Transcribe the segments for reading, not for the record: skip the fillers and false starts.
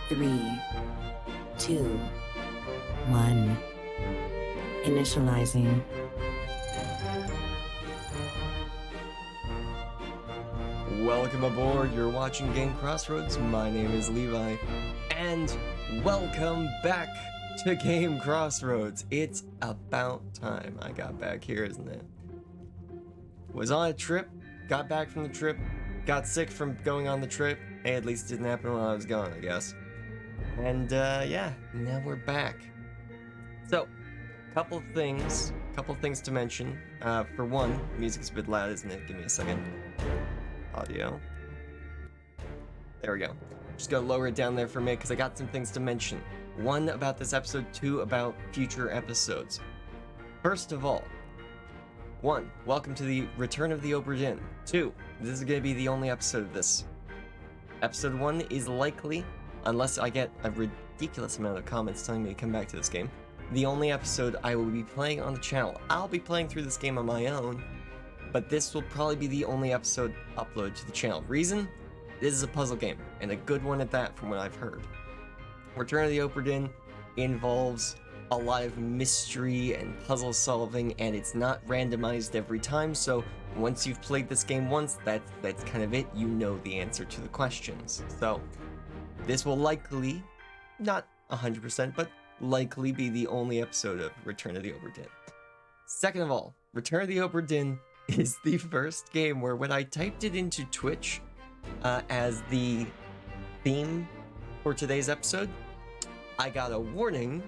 3, 2, 1. Initializing. Welcome aboard, you're watching GameCrossRoads, my name is Levi, and welcome back to GameCrossRoads. It's about time I got back here, isn't it? Was on a trip, got back from the trip, got sick from going on the trip. Hey, at least it didn't happen while I was gone, I guess. And yeah, now we're back. So, couple things to mention. For one, music's a bit loud, isn't it? Give me a second. Audio. There we go. Just gotta lower it down there for a minute because I got some things to mention. One about this episode, two about future episodes. First of all, one, welcome to the return of the Obra Dinn. Two, this is gonna be the only episode of this. Episode one is likely, unless I get a ridiculous amount of comments telling me to come back to this game, the only episode I will be playing on the channel. I'll be playing through this game on my own, but this will probably be the only episode uploaded to the channel. Reason? This is a puzzle game, and a good one at that from what I've heard. Return of the Obra Dinn involves a lot of mystery and puzzle solving, and it's not randomized every time, so once you've played this game once, that's kind of it. You know the answer to the questions. So this will likely, not 100%, but likely be the only episode of Return of the Obra Dinn. Second of all, Return of the Obra Dinn is the first game where when I typed it into Twitch as the theme for today's episode, I got a warning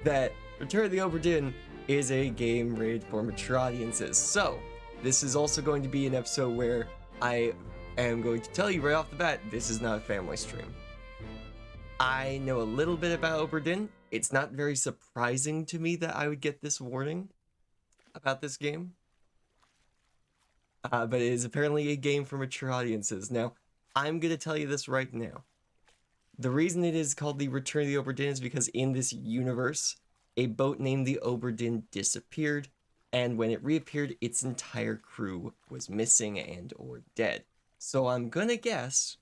that Return of the Obra Dinn is a game rated for mature audiences. So, this is also going to be an episode where I am going to tell you right off the bat, this is not a family stream. I know a little bit about Obra Dinn. It's not very surprising to me that I would get this warning about this game. But it is apparently a game for mature audiences. Now, I'm going to tell you this right now. The reason it is called the Return of the Obra Dinn is because in this universe, a boat named the Obra Dinn disappeared, and when it reappeared, its entire crew was missing and or dead. So I'm going to guess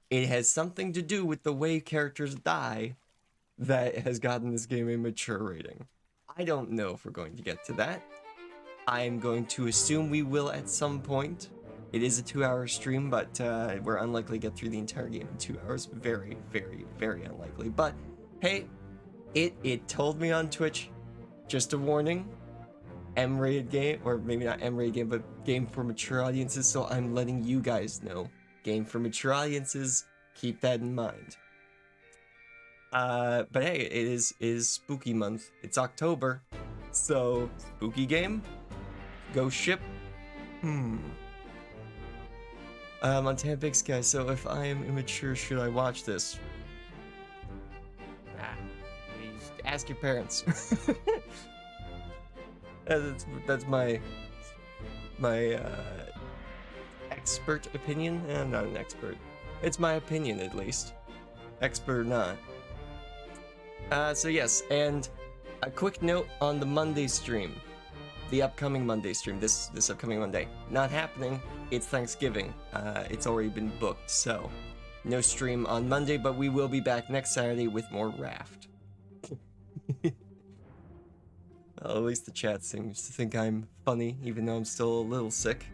it has something to do with the way characters die that has gotten this game a mature rating. I don't know if we're going to get to that. I'm going to assume we will at some point. It is a 2-hour stream, but we're unlikely to get through the entire game in 2 hours. Very, very, very unlikely. But hey, it told me on Twitch, just a warning, M-rated game, or maybe not M-rated game, but game for mature audiences, so I'm letting you guys know. Game for mature audiences, keep that in mind. But hey, it is spooky month. It's October, so spooky game. Go ship. Montana Big Sky, so if I am immature, should I watch this? Ask your parents. that's my expert opinion. I'm not an expert. It's my opinion, at least. Expert or not. So yes, and a quick note on the Monday stream. The upcoming Monday stream, this upcoming Monday. Not happening, it's Thanksgiving. It's already been booked, so no stream on Monday, but we will be back next Saturday with more Raft. Well, at least the chat seems to think I'm funny, even though I'm still a little sick.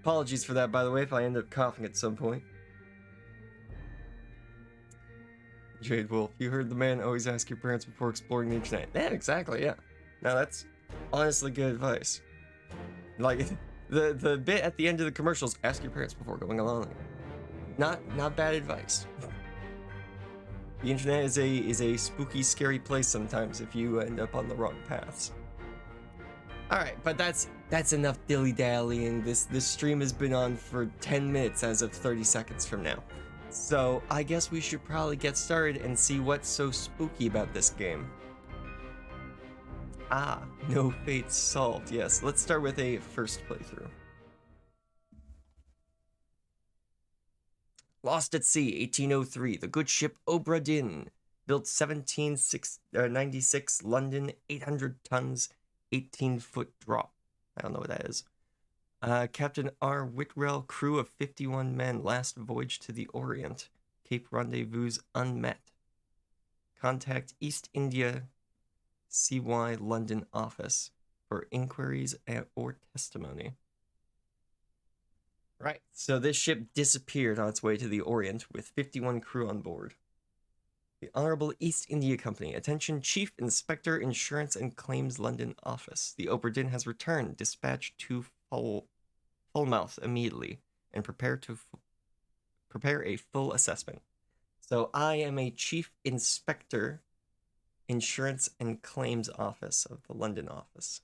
Apologies for that, by the way, if I end up coughing at some point. Jade Wolf, you heard the man, always ask your parents before exploring the internet. Yeah, exactly, yeah. Now that's honestly good advice. Like, the bit at the end of the commercials, ask your parents before going along. Not bad advice. The internet is a spooky, scary place sometimes if you end up on the wrong paths. Alright, but that's enough dilly-dallying. This stream has been on for 10 minutes as of 30 seconds from now. So I guess we should probably get started and see what's so spooky about this game. Ah, no fate solved. Yes, let's start with a first playthrough. Lost at Sea, 1803. The good ship Obra Dinn. Built 1796, London, 800 tons, 18-foot drop. I don't know what that is. Captain R. Whitwell, crew of 51 men, last voyage to the Orient. Cape Rendezvous unmet. Contact East India CY London office for inquiries or testimony. Right, so this ship disappeared on its way to the Orient with 51 crew on board. The Honorable East India Company. Attention, Chief Inspector, Insurance and Claims London Office. The Obra Dinn has returned. Dispatch to Falmouth immediately and prepare a full assessment. So I am a Chief Inspector, Insurance and Claims Office of the London office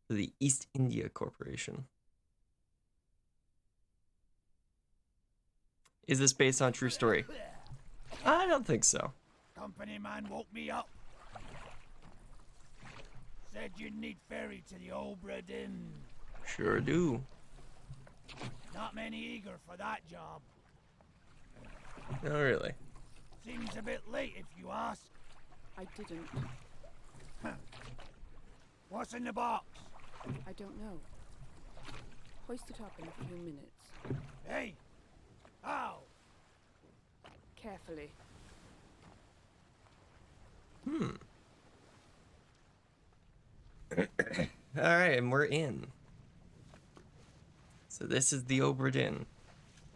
for the East India Corporation. Is this based on a true story? I don't think so. Company man woke me up. Said you'd need ferry to the Obra Dinn. Sure do. Not many eager for that job. Oh, really? Seems a bit late if you ask. I didn't. What's in the box? I don't know. Hoist it up in a few minutes. Hey! How? Carefully. Alright, and we're in. So this is the Obra Dinn.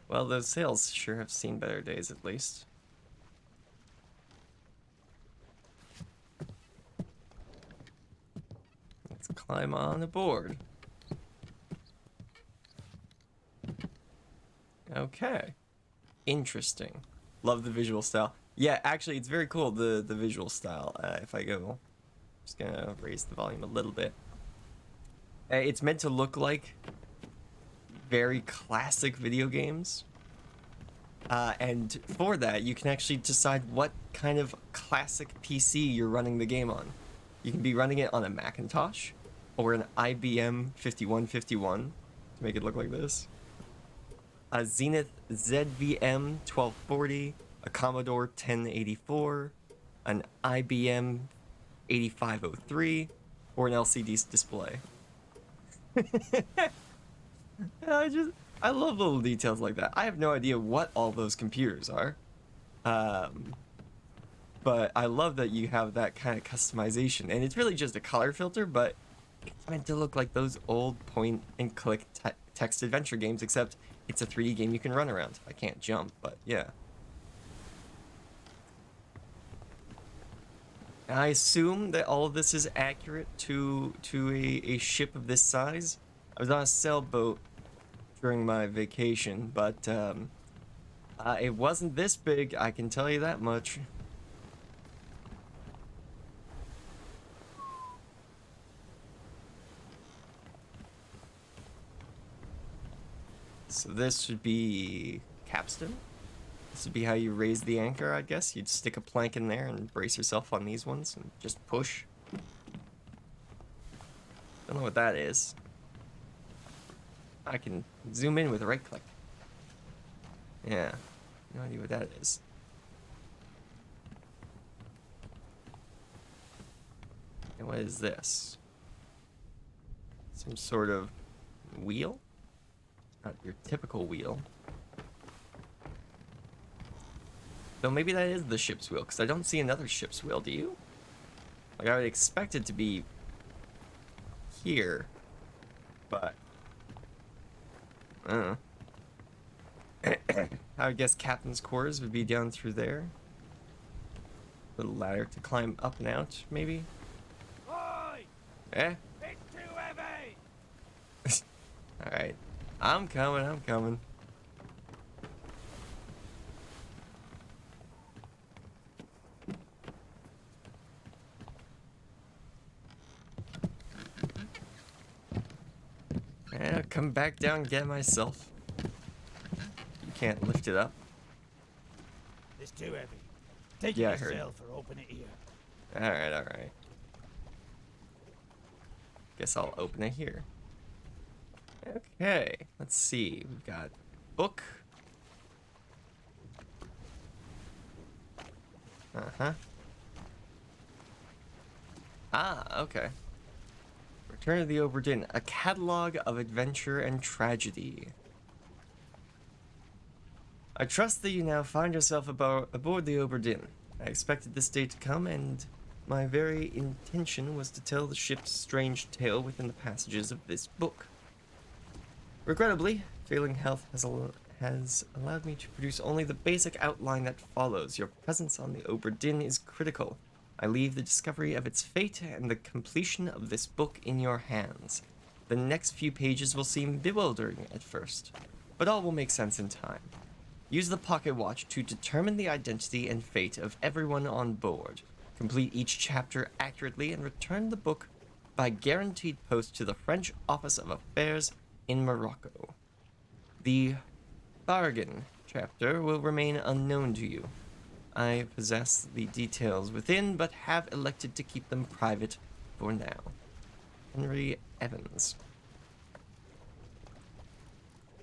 Well, those sails sure have seen better days, at least. Let's climb on aboard. Okay. Interesting. Love the visual style. Yeah, actually, it's very cool, the visual style. If I go... just gonna raise the volume a little bit. It's meant to look like very classic video games. And for that, you can actually decide what kind of classic PC you're running the game on. You can be running it on a Macintosh or an IBM 5151 to make it look like this. A Zenith ZVM 1240, a Commodore 1084, an IBM 8503, or an LCD display. I love little details like that. I have no idea what all those computers are. But I love that you have that kind of customization. And it's really just a color filter, but it's meant to look like those old point-and-click text adventure games, except it's a 3D game you can run around. I can't jump, but yeah. I assume that all of this is accurate to a ship of this size. I was on a sailboat during my vacation, but it wasn't this big, I can tell you that much. So this would be capstan. This would be how you raise the anchor, I guess. You'd stick a plank in there and brace yourself on these ones and just push. Don't know what that is. I can zoom in with a right click. Yeah, no idea what that is. And what is this? Some sort of wheel? Not your typical wheel. Though maybe that is the ship's wheel, because I don't see another ship's wheel, do you? Like, I would expect it to be here, but I don't know. I would guess captain's quarters would be down through there. Little ladder to climb up and out, maybe? Oi! Eh? It's too heavy! Alright. I'm coming. And I'll come back down and get myself. You can't lift it up. It's too heavy. Take Yeah, I it heard. yourself or open it here. Alright. Guess I'll open it here. Okay, let's see. We've got book. Ah, okay. Return of the Obra Dinn, a catalog of adventure and tragedy. I trust that you now find yourself aboard the Obra Dinn. I expected this day to come, and my very intention was to tell the ship's strange tale within the passages of this book. Regrettably, failing health has allowed me to produce only the basic outline that follows. Your presence on the Obra Dinn is critical. I leave the discovery of its fate and the completion of this book in your hands. The next few pages will seem bewildering at first, but all will make sense in time. Use the pocket watch to determine the identity and fate of everyone on board. Complete each chapter accurately and return the book by guaranteed post to the French Office of Affairs in Morocco. The bargain chapter will remain unknown to you. I possess the details within, but have elected to keep them private for now. Henry Evans.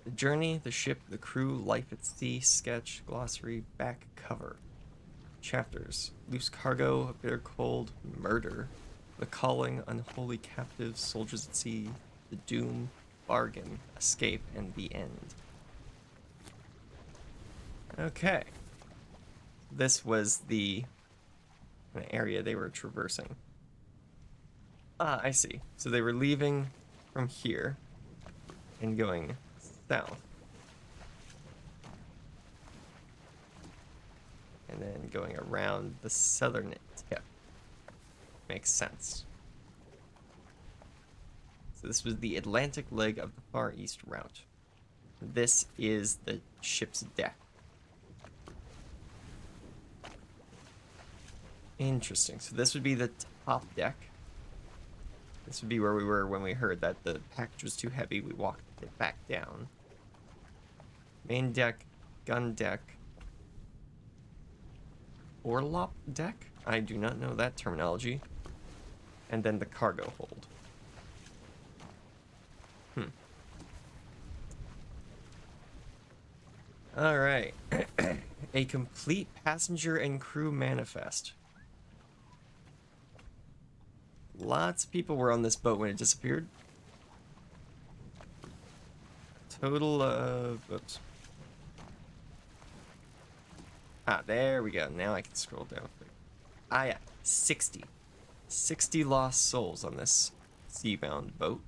The journey, the ship, the crew, life at sea, sketch, glossary, back cover. Chapters: loose cargo, a bitter cold, murder, the calling, unholy captives, soldiers at sea, the doom, bargain, escape, and the end. Okay. This was an area they were traversing. Ah, I see. So they were leaving from here and going south. And then going around the southern tip. Makes sense. So this was the Atlantic leg of the Far East route. This is the ship's deck. Interesting. So this would be the top deck. This would be where we were when we heard that the package was too heavy. We walked it back down. Main deck, gun deck, orlop deck? I do not know that terminology. And then the cargo hold. Alright. A complete passenger and crew manifest. Lots of people were on this boat when it disappeared. Total of... Oops. Ah, there we go. Now I can scroll down. Ah, yeah. 60. 60 lost souls on this seabound boat.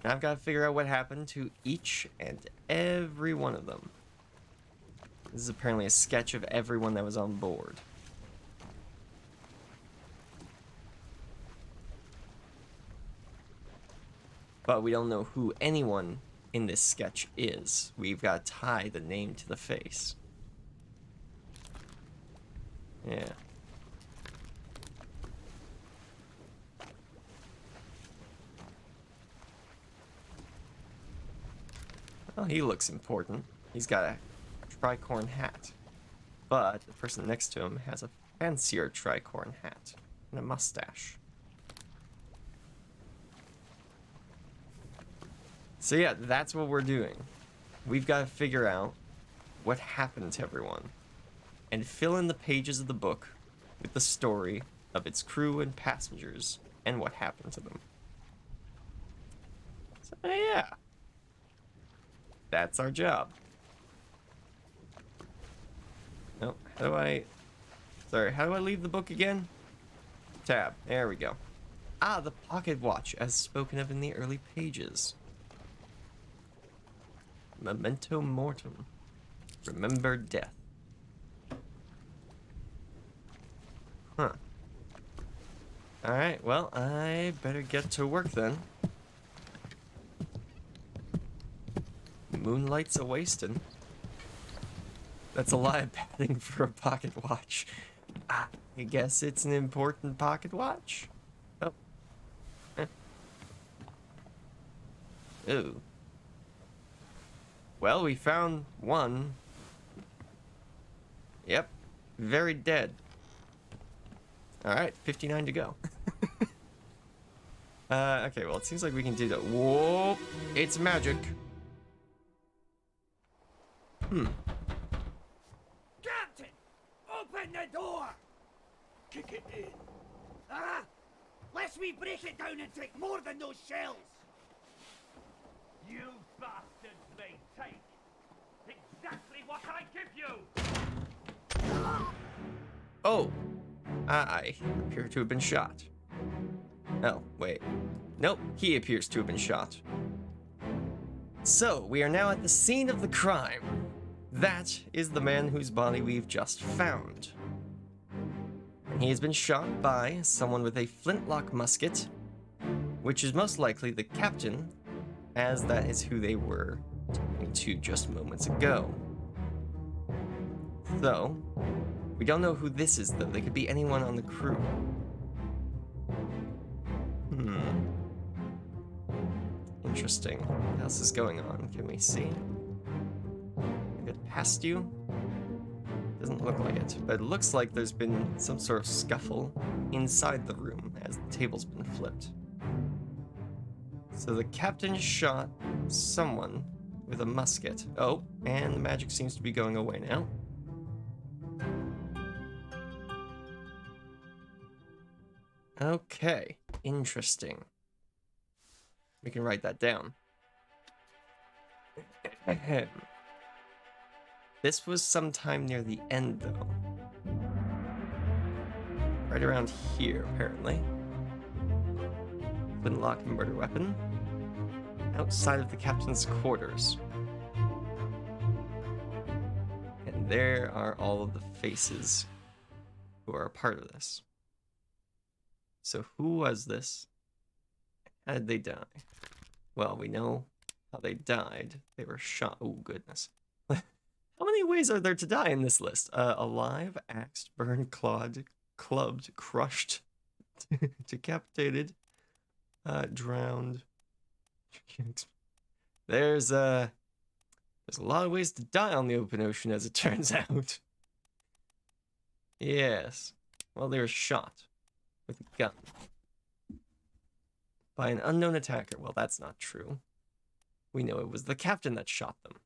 Now I've got to figure out what happened to each and every one of them. This is apparently a sketch of everyone that was on board. But we don't know who anyone in this sketch is. We've got to tie the name to the face. Yeah. Well, he looks important. He's got a tricorn hat. But the person next to him has a fancier tricorn hat and a mustache. So yeah, that's what we're doing. We've got to figure out what happened to everyone and fill in the pages of the book with the story of its crew and passengers and what happened to them. So yeah, that's our job. No, how do I leave the book again? Tab, there we go. Ah, the pocket watch as spoken of in the early pages. Memento mortem. Remember death. Huh. Alright, well, I better get to work then. Moonlight's a wastin'. That's a lot of padding for a pocket watch. I guess it's an important pocket watch. Oh. Ooh. Well, we found one. Yep. Very dead. Alright, 59 to go. Okay, well, it seems like we can do that. Whoa! It's magic. Captain! Open the door! Kick it in. Ah! Lest we break it down and take more than those shells! You bastards may take exactly what I give you! Oh, I appear to have been shot. Oh, wait. Nope, he appears to have been shot. So, we are now at the scene of the crime. That is the man whose body we've just found. And he has been shot by someone with a flintlock musket, which is most likely the captain, as that is who they were talking to just moments ago. So, we don't know who this is, though. They could be anyone on the crew. Interesting. What else is going on? Can we see? Can I get past you? Doesn't look like it, but it looks like there's been some sort of scuffle inside the room as the table's been flipped. So the captain shot someone with a musket. Oh, and the magic seems to be going away now. Okay, interesting. We can write that down. This was sometime near the end, though. Right around here, apparently. Flintlock and murder weapon. Outside of the captain's quarters. And there are all of the faces who are a part of this. So who was this? How did they die? Well, we know how they died. They were shot. Oh, goodness. How many ways are there to die in this list? Alive, axed, burned, clawed, clubbed, crushed, decapitated, drowned. There's a lot of ways to die on the open ocean, as it turns out. Yes. Well, they were shot with a gun by an unknown attacker. Well, that's not true. We know it was the captain that shot them.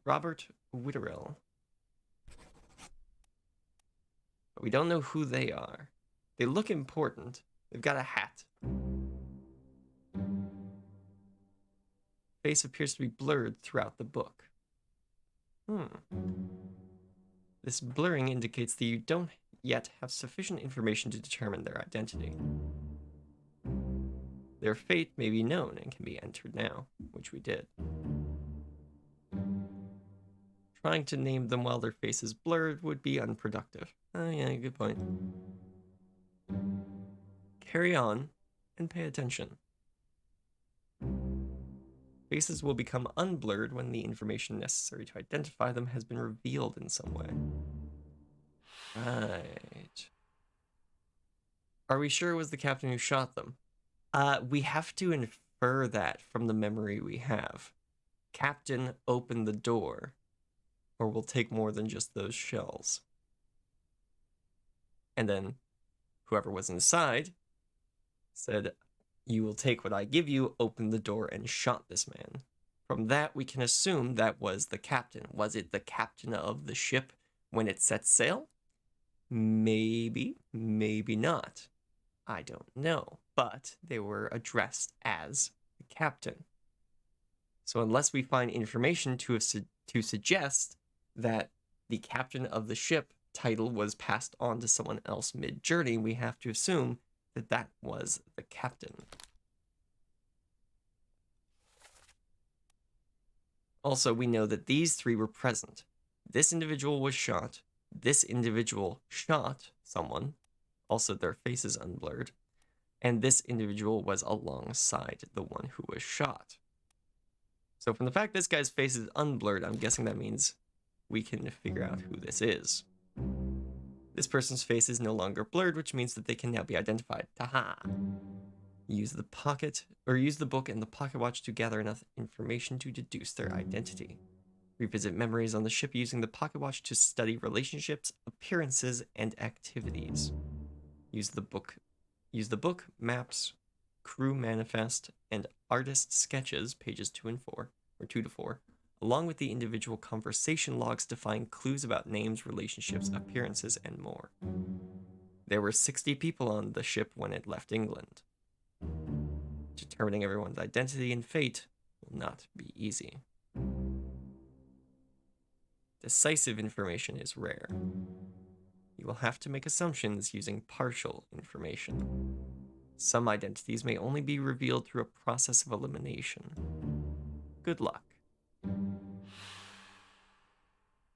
Robert Witterell. But we don't know who they are. They look important. They've got a hat. Face appears to be blurred throughout the book. This blurring indicates that you don't yet have sufficient information to determine their identity. Their fate may be known and can be entered now, which we did. Trying to name them while their face is blurred would be unproductive. Oh yeah, good point. Carry on and pay attention. Faces will become unblurred when the information necessary to identify them has been revealed in some way. Right. Are we sure it was the captain who shot them? We have to infer that from the memory we have. Captain opened the door, or we'll take more than just those shells. And then whoever was inside said, "You will take what I give you," opened the door and shot this man. From that, we can assume that was the captain. Was it the captain of the ship when it set sail? Maybe, maybe not. I don't know, but they were addressed as the captain. So unless we find information to suggest that the captain of the ship title was passed on to someone else mid-journey, we have to assume that that was the captain. Also, we know that these three were present. This individual was shot. This individual shot someone. Also, their faces unblurred. And this individual was alongside the one who was shot. So from the fact this guy's face is unblurred, I'm guessing that means we can figure out who this is. This person's face is no longer blurred, which means that they can now be identified. Taha! Use the book and the pocket watch to gather enough information to deduce their identity. Revisit memories on the ship using the pocket watch to study relationships, appearances, and activities. Use the book, maps, crew manifest, and artist sketches, pages 2 to 4, along with the individual conversation logs to find clues about names, relationships, appearances, and more. There were 60 people on the ship when it left England. Determining everyone's identity and fate will not be easy. Decisive information is rare. You will have to make assumptions using partial information. Some identities may only be revealed through a process of elimination. Good luck.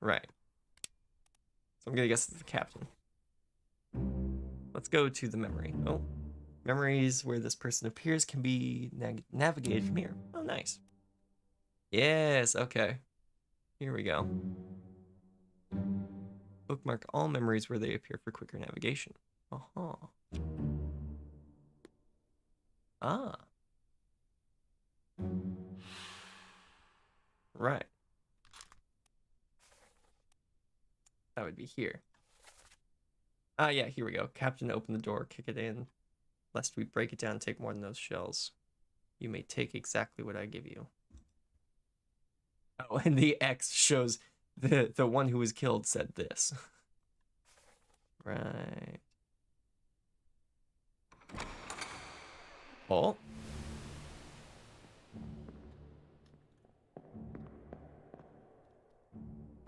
Right. So I'm gonna guess it's the captain. Let's go to the memory. Oh, memories where this person appears can be navigated from here. Oh, nice. Yes, okay. Here we go. Bookmark all memories where they appear for quicker navigation. Uh-huh. Ah. Right. That would be here. Ah, yeah, here we go. Captain, open the door, kick it in. Lest we break it down and take more than those shells. You may take exactly what I give you. Oh, and the X shows the one who was killed said this. Right. Oh.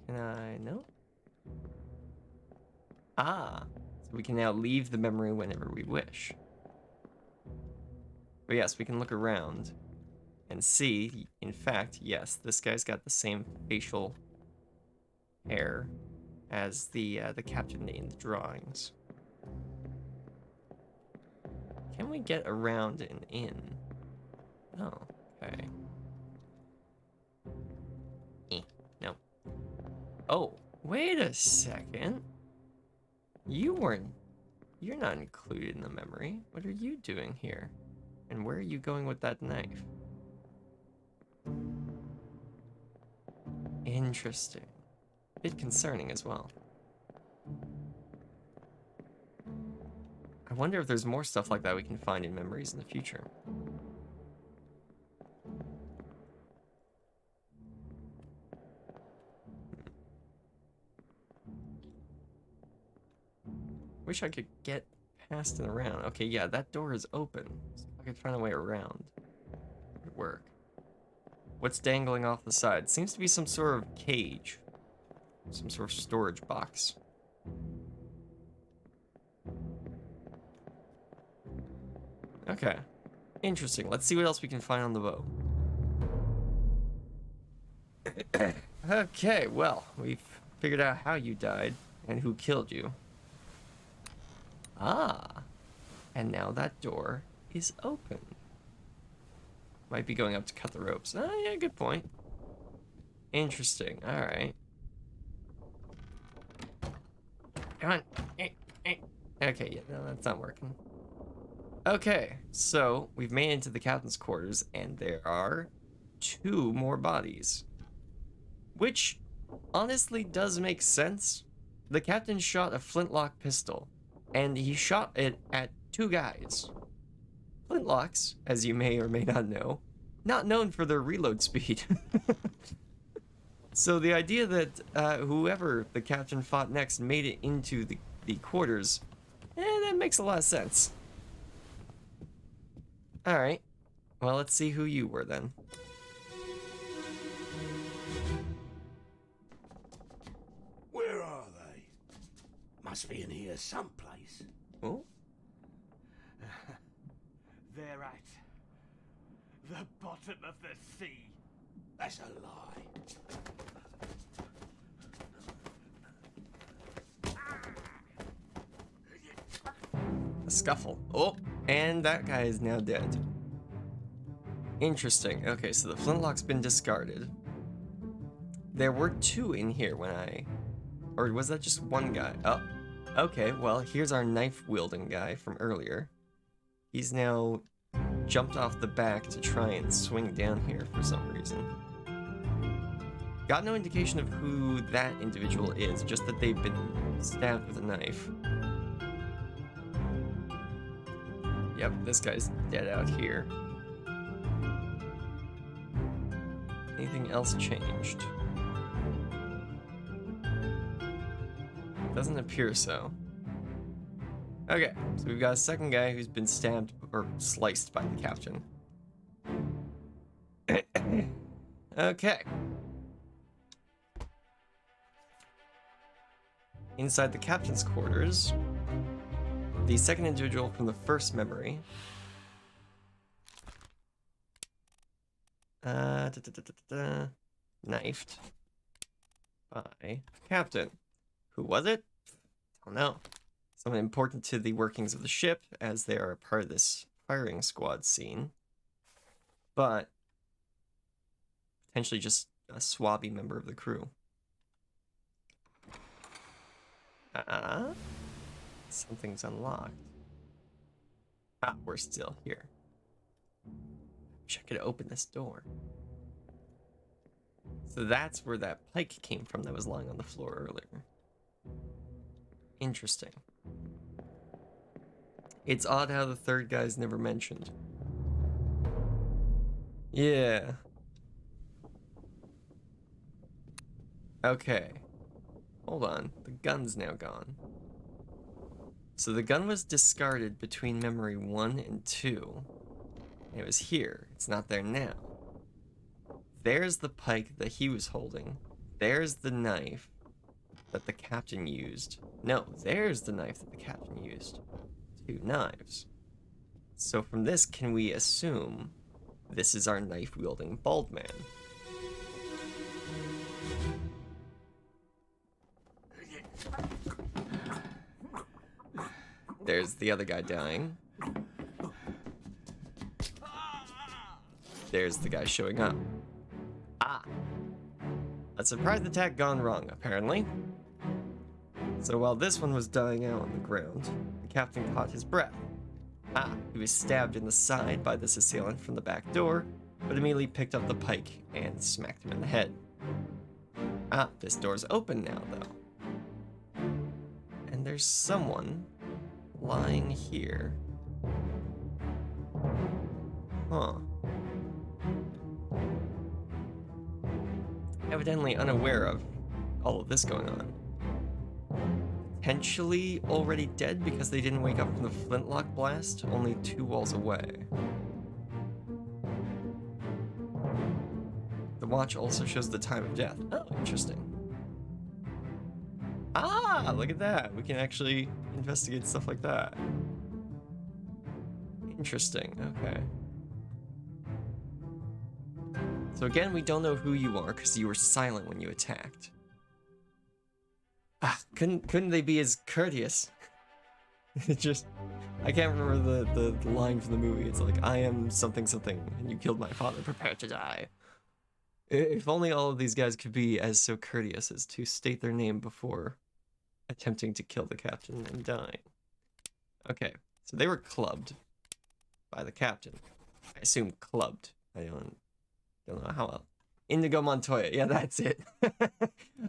Can I? No? Ah. So we can now leave the memory whenever we wish. But yes, we can look around and see, in fact, yes, this guy's got the same facial hair as the captain in the drawings. Can we get around and in? Oh, okay. No. Oh, wait a second. You're not included in the memory. What are you doing here? And where are you going with that knife? Interesting. Bit concerning as well. I wonder if there's more stuff like that we can find in memories in the future. Wish I could get past and around. Okay, yeah, that door is open. So if I could find a way around, it would work. What's dangling off the side? Seems to be some sort of cage. Some sort of storage box. Okay. Interesting. Let's see what else we can find on the boat. Okay, well, we've figured out how you died and who killed you. Ah. And now that door is open. Might be going up to cut the ropes. Oh, yeah, good point. Interesting. All right. Come on. Okay, yeah, no, that's not working. Okay, so we've made it into the captain's quarters, and there are 2 more bodies. Which, honestly, does make sense. The captain shot a flintlock pistol, and he shot it at 2 guys. Flintlocks, as you may or may not know, not known for their reload speed. So the idea that whoever the captain fought next made it into the quarters, that makes a lot of sense. Alright, well, let's see who you were then. Where are they? Must be in here someplace. Oh? They're at the bottom of the sea. That's a lie. A scuffle. Oh, and that guy is now dead. Interesting. Okay, so the flintlock's been discarded. There were 2 in here when I... Or was that just 1 guy? Oh, okay, well, here's our knife-wielding guy from earlier. He's now jumped off the back to try and swing down here for some reason. Got no indication of who that individual is, just that they've been stabbed with a knife. Yep, this guy's dead out here. Anything else changed? Doesn't appear so. Okay, so we've got a second guy who's been stabbed or sliced by the captain. Okay. Inside the captain's quarters, the second individual from the first memory. Knifed by captain. Who was it? I don't know. Someone important to the workings of the ship, as they are a part of this firing squad scene. But potentially just a swabby member of the crew. Something's unlocked. Ah, we're still here. Wish I could open this door. So that's where that pike came from that was lying on the floor earlier. Interesting. It's odd how the third guy's never mentioned. Yeah. Okay. Hold on. The gun's now gone. So the gun was discarded between memory 1 and 2. It was here. It's not there now. There's the pike that he was holding. There's the knife that the captain used. No, there's the knife that the captain used. 2 knives. So from this, can we assume this is our knife-wielding bald man? There's the other guy dying. There's the guy showing up. Ah. A surprise attack gone wrong, apparently. So while this one was dying out on the ground, the captain caught his breath. Ah, he was stabbed in the side by this assailant from the back door, but immediately picked up the pike and smacked him in the head. Ah, this door's open now, though. And there's someone lying here. Huh. Evidently unaware of all of this going on. Potentially already dead because they didn't wake up from the flintlock blast only 2 walls away. The watch also shows the time of death. Oh, interesting. Ah, look at that. We can actually investigate stuff like that. Interesting, okay. So again, we don't know who you are because you were silent when you attacked. Ah, couldn't they be as courteous? It just, I can't remember the line from the movie. It's like, I am something something, and you killed my father, prepare to die. If only all of these guys could be as so courteous as to state their name before attempting to kill the captain and dying. Okay, so they were clubbed by the captain. I assume clubbed. I don't know how else. Indigo Montoya, yeah, that's it.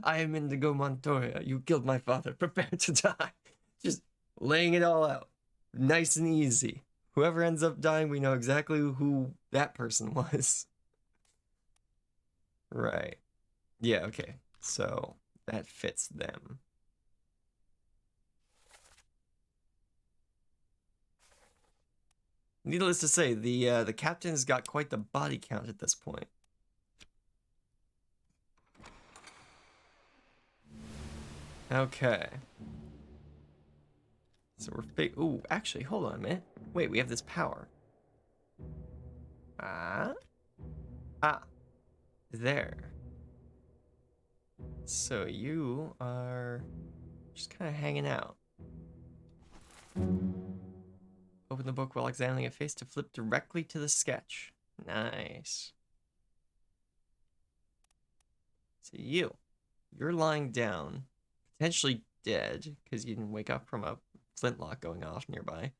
I am Indigo Montoya. You killed my father. Prepare to die. Just laying it all out. Nice and easy. Whoever ends up dying, we know exactly who that person was. Right. Yeah, okay. So that fits them. Needless to say, the captain's got quite the body count at this point. Okay. So we're ooh, actually, hold on a minute. Wait, we have this power. There. So you are just kind of hanging out. Open the book while examining a face to flip directly to the sketch. Nice. So you're lying down, potentially dead, because you didn't wake up from a flintlock going off nearby.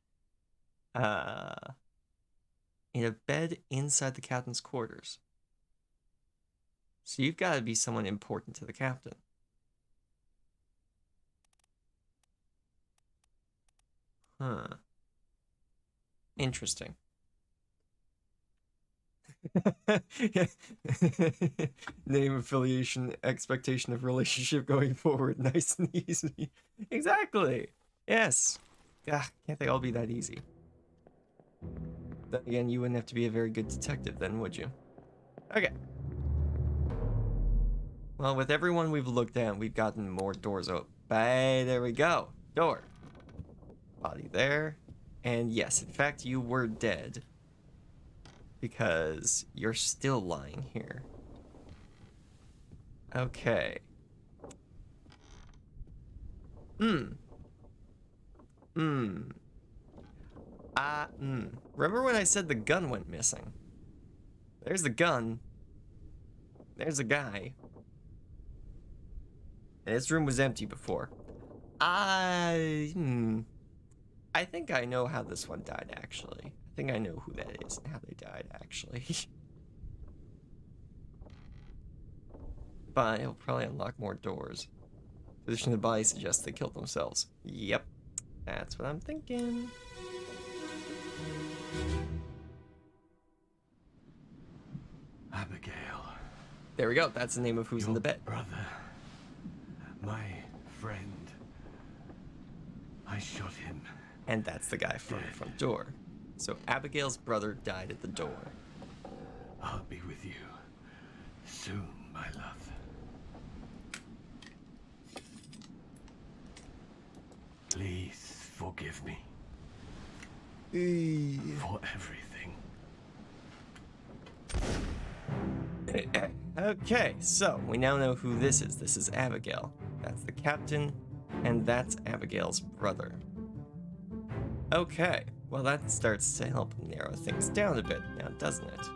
In a bed inside the captain's quarters. So you've got to be someone important to the captain. Huh. Interesting. Name, affiliation, expectation of relationship going forward. Nice and easy. Exactly. Yes. Ah, can't they all be that easy? Then again, you wouldn't have to be a very good detective then, would you? Okay. Well, with everyone we've looked at, we've gotten more doors Bye, there we go. Door. Body there. And yes, in fact, you were dead. Because you're still lying here. Okay. Remember when I said the gun went missing? There's the gun. There's a guy. And his room was empty before. I think I know how this one died, actually. I think I know who that is and how they died, actually. But it'll probably unlock more doors. Position of the body suggests they killed themselves. Yep. That's what I'm thinking. Abigail. There we go. That's the name of who's in the bed. Brother. My friend. I shot him. And that's the guy from the front door. So Abigail's brother died at the door. I'll be with you soon, my love. Please forgive me for everything. Okay, so we now know who this is. This is Abigail. That's the captain, and that's Abigail's brother. Okay, well that starts to help narrow things down a bit now, doesn't it?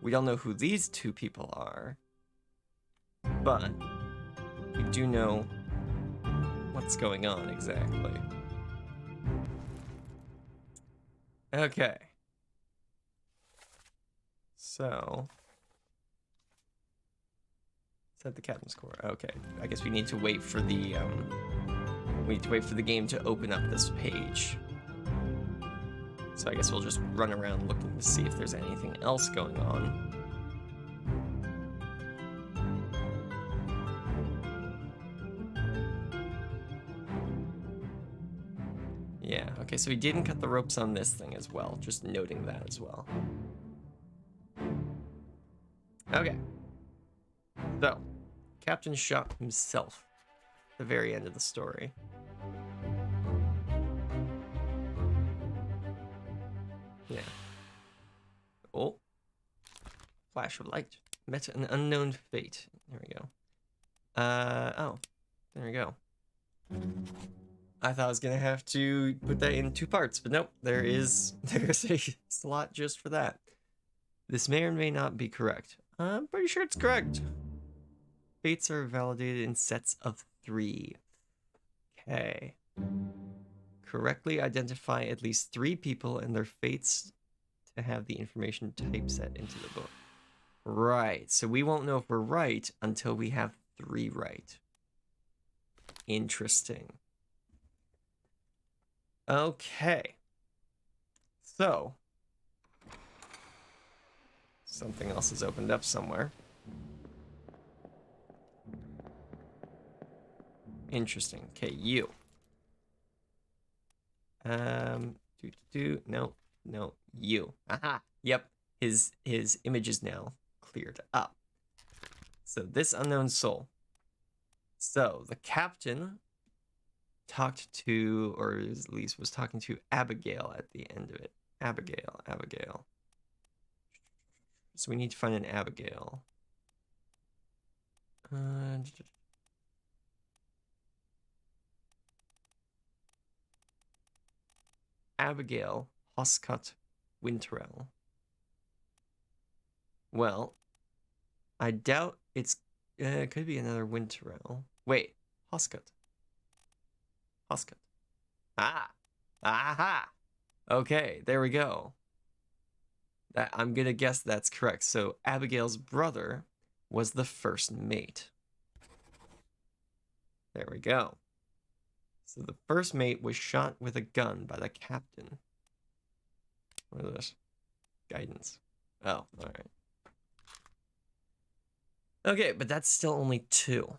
We don't know who these two people are, but we do know what's going on exactly. Okay. So set the captain's core. Okay, I guess we need to wait for the game to open up this page. So I guess we'll just run around looking to see if there's anything else going on. Yeah, okay, so we didn't cut the ropes on this thing as well, just noting that as well. Okay. So, Captain shot himself at the very end of the story. Yeah. Oh. Flash of light. Met an unknown fate. There we go. Oh. There we go. I thought I was gonna have to put that in 2 parts, but nope, there's a slot just for that. This may or may not be correct. I'm pretty sure it's correct. Fates are validated in sets of 3. Okay. Correctly identify at least 3 people and their fates to have the information typeset into the book. Right, so we won't know if we're right until we have 3 right. Interesting. Okay. So, something else has opened up somewhere. Interesting. Okay, you. No, you. Aha. Yep. His image is now cleared up. So this unknown soul. So the captain talked to, or at least was talking to Abigail at the end of it. Abigail. So we need to find an Abigail. Abigail Hoscott Winterell. Well, I doubt it could be another Winterell. Wait, Hoscott. Aha. Okay, there we go. I'm gonna guess that's correct. So Abigail's brother was the first mate. There we go. So the first mate was shot with a gun by the captain. What is this? Guidance. Oh, alright. Okay, but that's still only 2.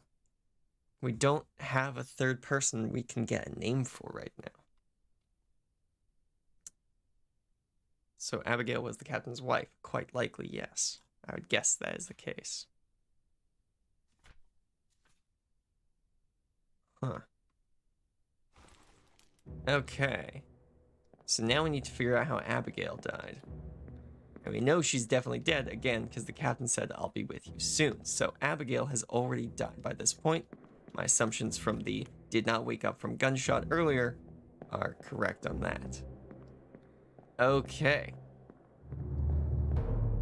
We don't have a third person we can get a name for right now. So Abigail was the captain's wife. Quite likely, yes. I would guess that is the case. Huh. Okay. So now we need to figure out how Abigail died. And we know she's definitely dead, again, because the captain said, I'll be with you soon. So Abigail has already died by this point. My assumptions from the did not wake up from gunshot earlier are correct on that. Okay.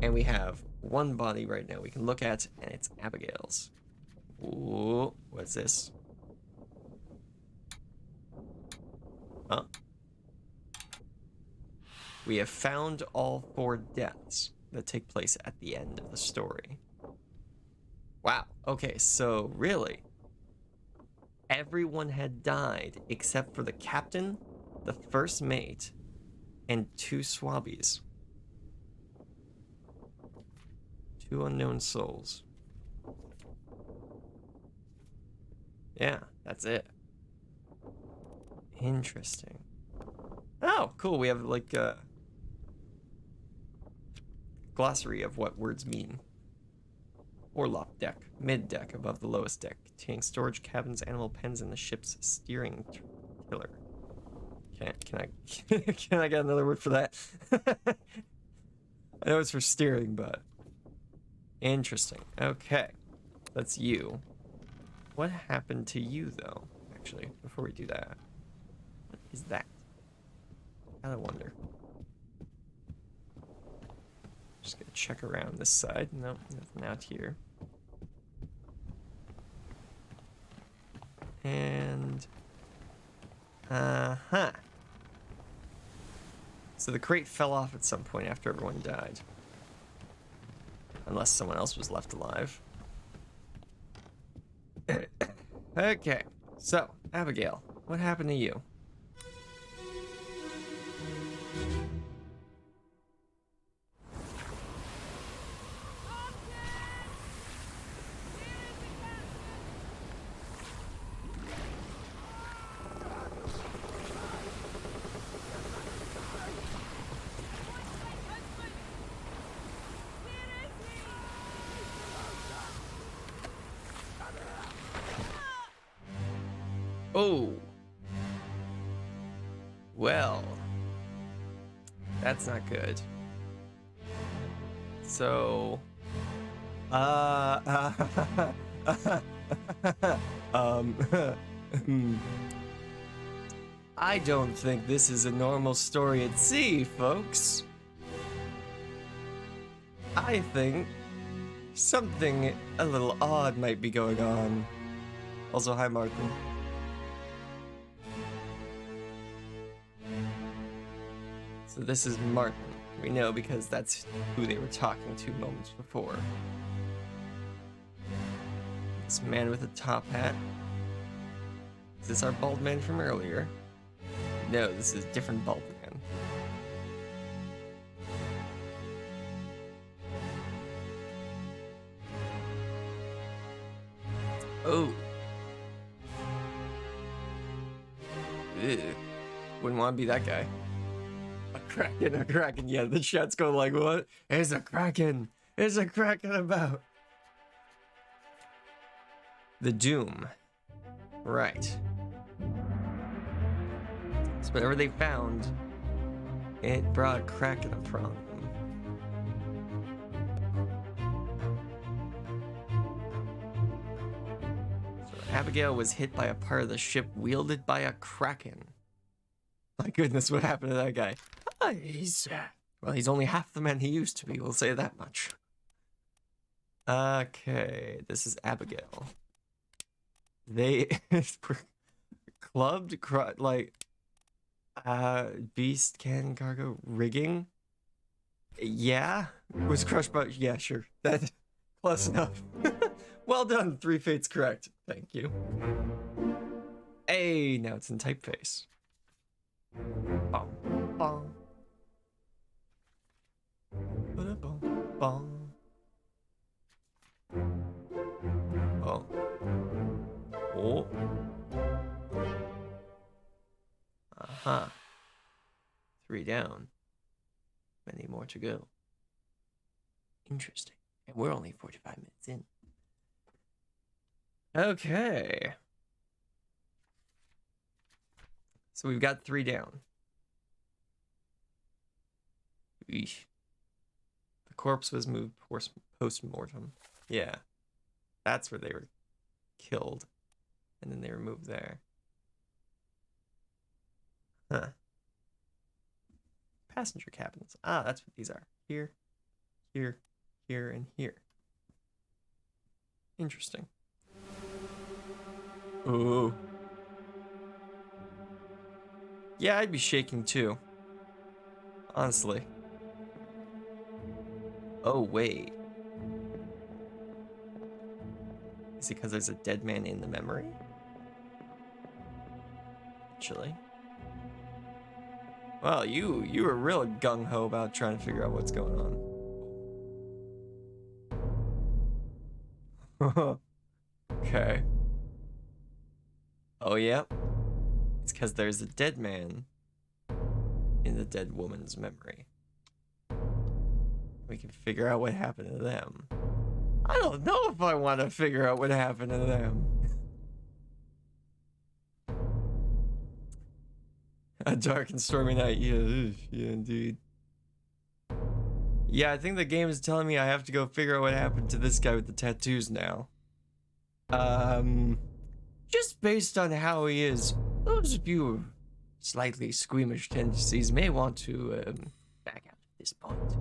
And we have one body right now we can look at, and it's Abigail's. Ooh, what's this? Huh? We have found all 4 deaths that take place at the end of the story. Wow. Okay, so really, everyone had died except for the captain, the first mate, and 2 swabbies. 2 unknown souls. Yeah, that's it. Interesting. Oh, cool. We have like a glossary of what words mean. Orlop deck, mid deck, above the lowest deck, containing storage cabins, animal pens, and the ship's steering tiller. Can I get another word for that? I know it's for steering, but interesting. Okay, that's you. What happened to you though? Actually, before we do that, what is that? Gotta wonder. Just gonna check around this side. Nope, nothing out here. And so the crate fell off at some point after everyone died. Unless someone else was left alive. Okay, so Abigail, what happened to you? Oh. Well. That's not good. So. I don't think this is a normal story at sea, folks. I think something a little odd might be going on. Also, hi, Martin. So this is Martin. We know because that's who they were talking to moments before. This man with a top hat. Is this our bald man from earlier? No, this is a different bald man. Oh. Ew. Wouldn't want to be that guy. A kraken, yeah, the chat's going like, what is a kraken? Is a kraken about? The Doom. Right. So whatever they found, it brought a kraken upon them. So Abigail was hit by a part of the ship wielded by a kraken. My goodness, what happened to that guy? Well, he's only half the man he used to be, we'll say that much. Okay, this is Abigail. They were clubbed, like, beast cannon cargo rigging? Yeah? Was crushed by, yeah, sure. That, close enough. Well done, 3 fates correct. Thank you. Hey, now it's in typeface. Bong, bong. Bong. Oh. Oh. Uh-huh. 3 down. Many more to go. Interesting. And we're only 45 minutes in. Okay. So we've got 3 down. Eesh. The corpse was moved post-mortem. Yeah. That's where they were killed. And then they were moved there. Huh. Passenger cabins. Ah, that's what these are. Here, here, here, and here. Interesting. Ooh. Yeah, I'd be shaking too. Honestly. Oh, wait. Is it because there's a dead man in the memory? Actually. Well, you were real gung-ho about trying to figure out what's going on. Okay. Oh, yeah. It's because there's a dead man in the dead woman's memory. We can figure out what happened to them. I don't know if I want to figure out what happened to them. A dark and stormy night. Yeah, yeah, indeed. Yeah, I think the game is telling me I have to go figure out what happened to this guy with the tattoos now. Just based on how he is, those of you with slightly squeamish tendencies may want to back out at this point.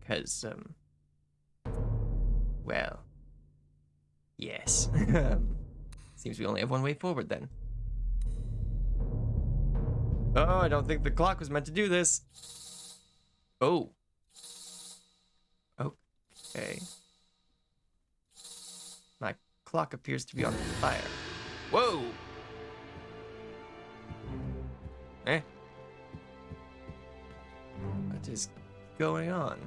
Because, well, yes. Seems we only have one way forward then. Oh, I don't think the clock was meant to do this. Oh. Okay. My clock appears to be on fire. Whoa! Eh? What is going on?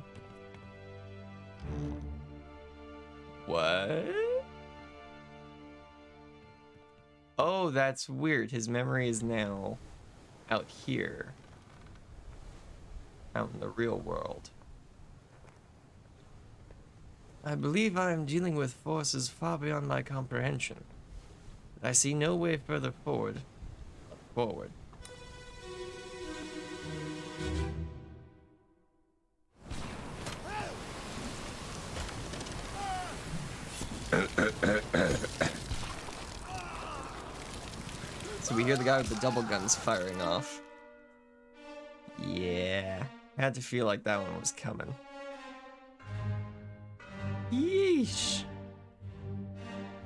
What? Oh, that's weird. His memory is now out here. Out in the real world. I believe I am dealing with forces far beyond my comprehension. I see no way further forward. Forward. So we hear the guy with the double guns firing off. Yeah, had to feel like that one was coming. Yeesh.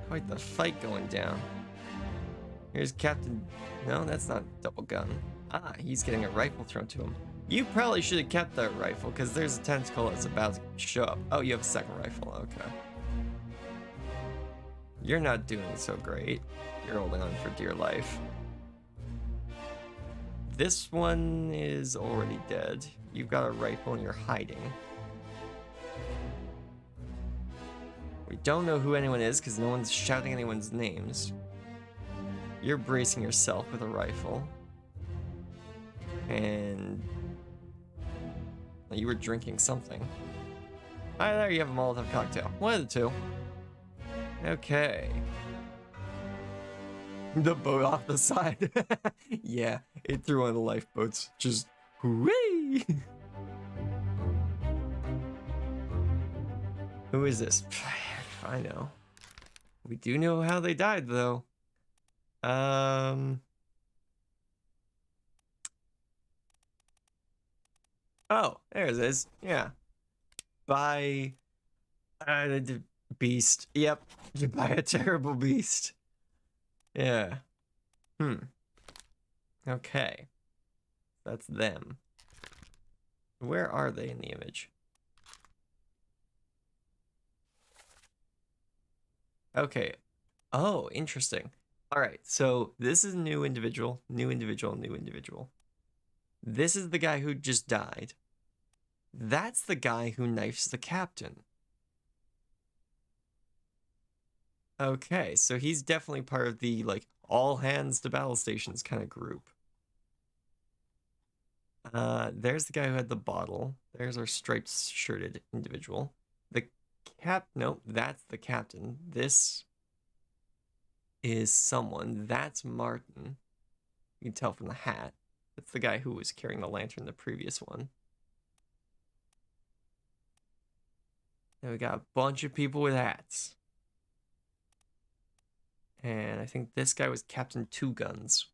Quite the fight going down. Here's Captain... No, that's not double gun. Ah, he's getting a rifle thrown to him. You probably should have kept that rifle, because there's a tentacle that's about to show up. Oh, you have a second rifle, okay. You're not doing so great. You're holding on for dear life. This one is already dead. You've got a rifle and you're hiding. We don't know who anyone is because no one's shouting anyone's names. You're bracing yourself with a rifle. And you were drinking something. Ah, there you have a Molotov cocktail. One of the two. Okay. The boat off the side. Yeah, it threw one of the lifeboats. Just whee! Who is this? I know. We do know how they died, though. Oh, there it is. Yeah. By the beast. Yep. By a terrible beast. Yeah. Okay. That's them. Where are they in the image? Okay. Oh, interesting. All right. So this is a new individual, new individual, new individual. This is the guy who just died. That's the guy who knifes the captain. Okay, so he's definitely part of the, like, all hands to battle stations kind of group. There's the guy who had the bottle. There's our striped shirted individual. Nope, that's the captain. This is someone. That's Martin. You can tell from the hat. That's the guy who was carrying the lantern in the previous one. And we got a bunch of people with hats. And I think this guy was Captain Two Guns.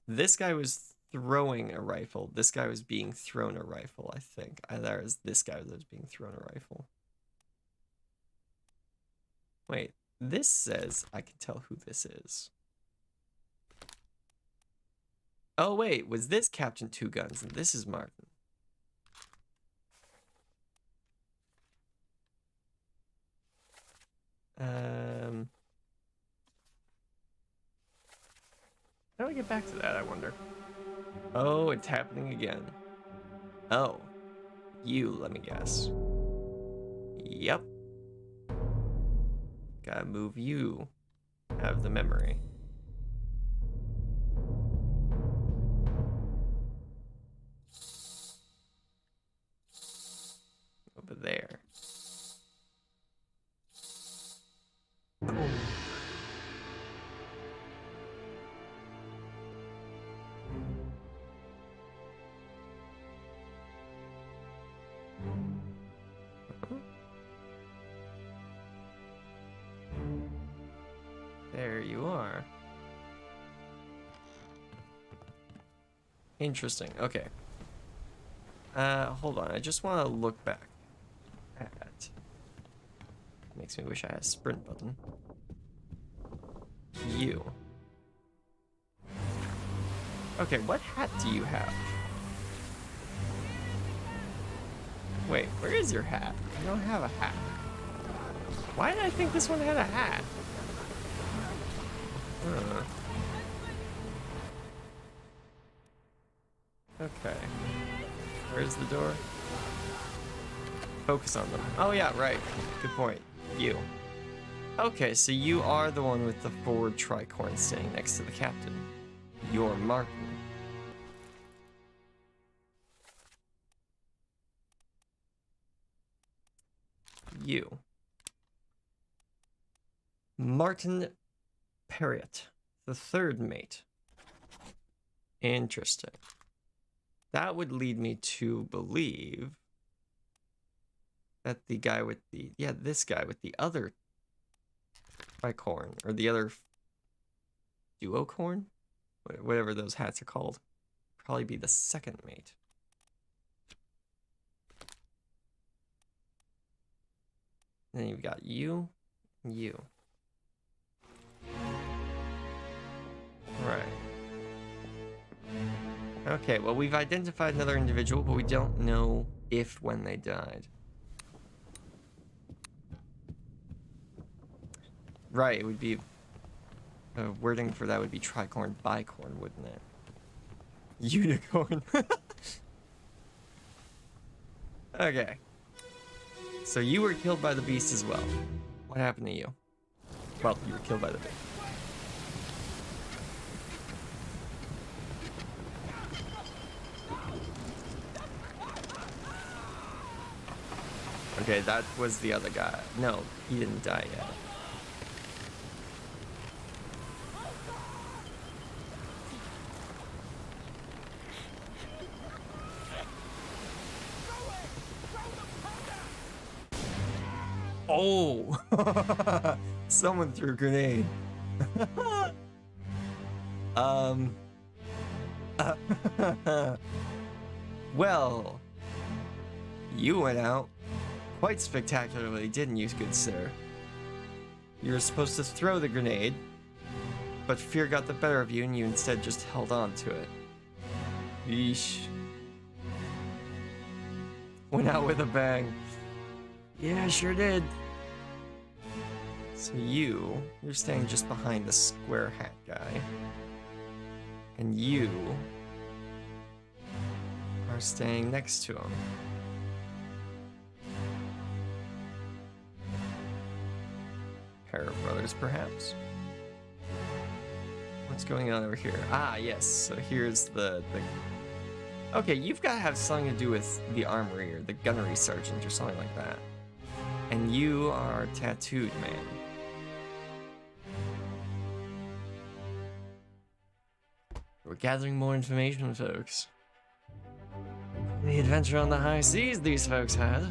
This guy was throwing a rifle. This guy was being thrown a rifle, I think. There was this guy that was being thrown a rifle. Wait, this says I can tell who this is. Oh wait, was this Captain Two Guns and this is Martin? How do I get back to that, I wonder? Oh, it's happening again. Oh. You, let me guess. Yep. Gotta move you out of the memory. Over there. Cool. There you are. Interesting. Okay. Hold on. I just want to look back at. Makes me wish I had a sprint button. You. Okay, what hat do you have? Wait, where is your hat? You don't have a hat. Why did I think this one had a hat? Okay. Where's the door? Focus on them. Oh yeah, right. Good point. You. Okay, so you are the one with the forward tricorn sitting next to the captain. You're Martin. You. Martin Perriott, the third mate. Interesting. That would lead me to believe that the guy with the, this guy with the other tricorn, or the other duocorn, whatever those hats are called, probably be the second mate. Then you've got you, and you. Right. Okay, well, we've identified another individual, but we don't know when they died. Right, it would be... wording for that would be tricorn, bicorn, wouldn't it? Unicorn. Okay. So you were killed by the beast as well. What happened to you? Well, you were killed by the beast. Okay, that was the other guy. No, he didn't die yet. Oh! Someone threw a grenade. Well, you went out quite spectacularly, didn't you, good sir? You were supposed to throw the grenade, but fear got the better of you and you instead just held on to it. Yeesh. Went out with a bang. Yeah, sure did. So you're staying just behind the square hat guy. And you are staying next to him. Pair of brothers, perhaps? What's going on over here? Ah, yes. So here's the... Okay, you've got to have something to do with the armory or the gunnery sergeant or something like that. And you are a tattooed man. We're gathering more information, folks. The adventure on the high seas these folks had.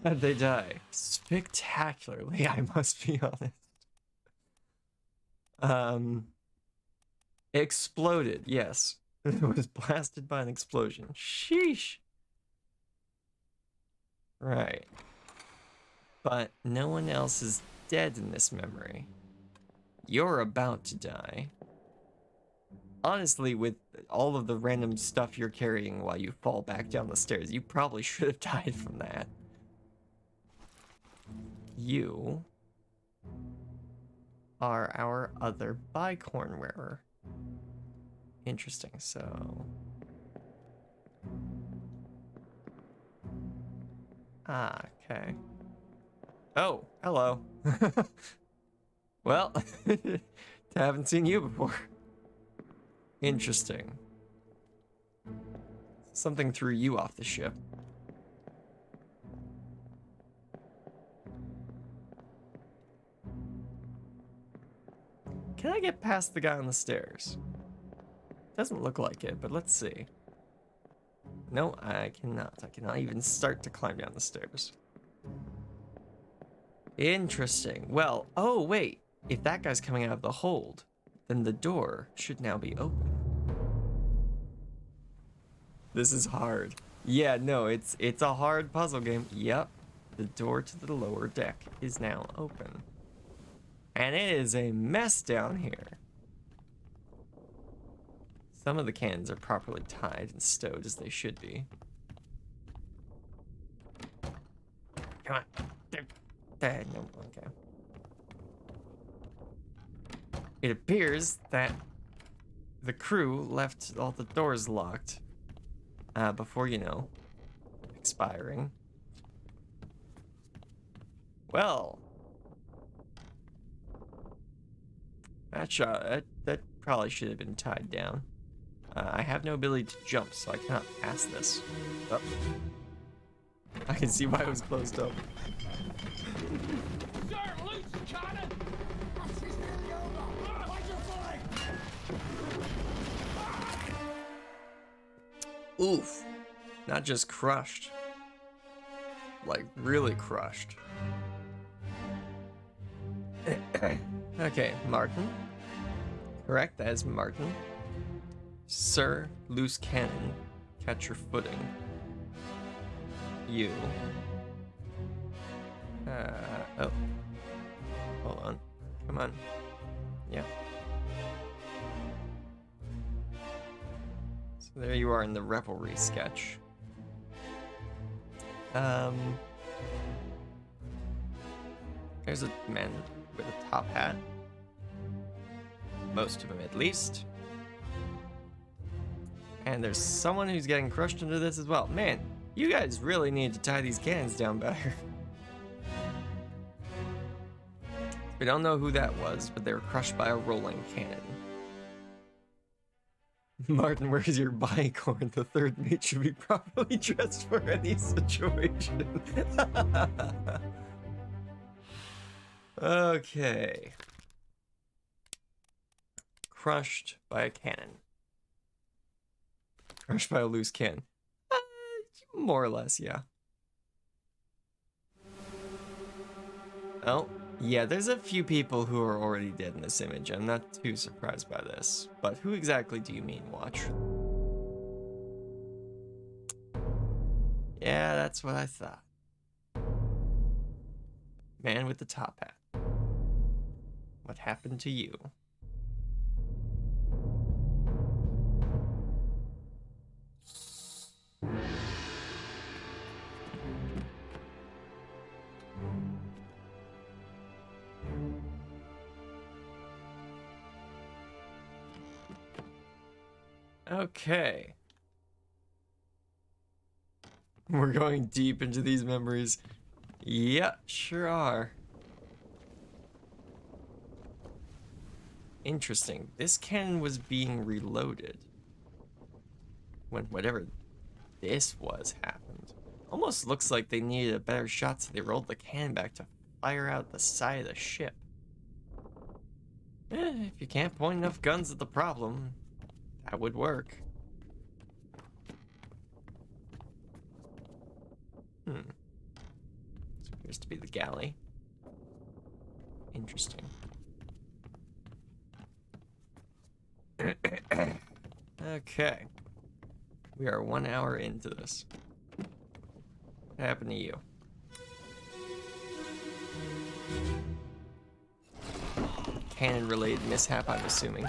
How'd they die? Spectacularly, I must be honest. Exploded, yes. It was blasted by an explosion. Sheesh. Right. But no one else is dead in this memory. You're about to die. Honestly, with all of the random stuff you're carrying while you fall back down the stairs, you probably should have died from that. You are our other bicorn wearer. Interesting, so... Ah, okay. Oh, hello. Well, haven't seen you before. Interesting. Something threw you off the ship. Can I get past the guy on the stairs? Doesn't look like it, but let's see. No, I cannot. I cannot even start to climb down the stairs. Interesting. Well, oh wait. If that guy's coming out of the hold, then the door should now be open. This is hard. Yeah, no, it's a hard puzzle game. Yep. The door to the lower deck is now open. And it is a mess down here. Some of the cannons are properly tied and stowed as they should be. Come on. There, no, okay. It appears that the crew left all the doors locked before, you know, expiring. Well, that probably should have been tied down. I have no ability to jump, so I cannot pass this. Oh. I can see why it was closed up. Sir, loose cannon! This is nearly over! Watch your flank! Oof. Not just crushed. Like, really crushed. Okay, Martin. Correct, that is Martin. Sir, loose cannon. Catch your footing. You. Oh. Hold on. Come on. Yeah. So there you are in the revelry sketch. There's a man with a top hat. Most of them, at least. And there's someone who's getting crushed under this as well. Man, you guys really need to tie these cannons down better. We don't know who that was, but they were crushed by a rolling cannon. Martin, where's your bicorn? The third mate should be properly dressed for any situation. Okay. Crushed by a cannon. Crushed by a loose cannon. More or less, yeah. Oh, yeah, there's a few people who are already dead in this image. I'm not too surprised by this. But who exactly do you mean, Watch? Yeah, that's what I thought. Man with the top hat. What happened to you? Okay. We're going deep into these memories. Yeah, sure are. Interesting. This cannon was being reloaded when whatever this was happened. Almost looks like they needed a better shot, so they rolled the cannon back to fire out the side of the ship. If you can't point enough guns at the problem, that would work. This appears to be the galley. Interesting. Okay. We are 1 hour into this. What happened to you? Cannon-related mishap, I'm assuming.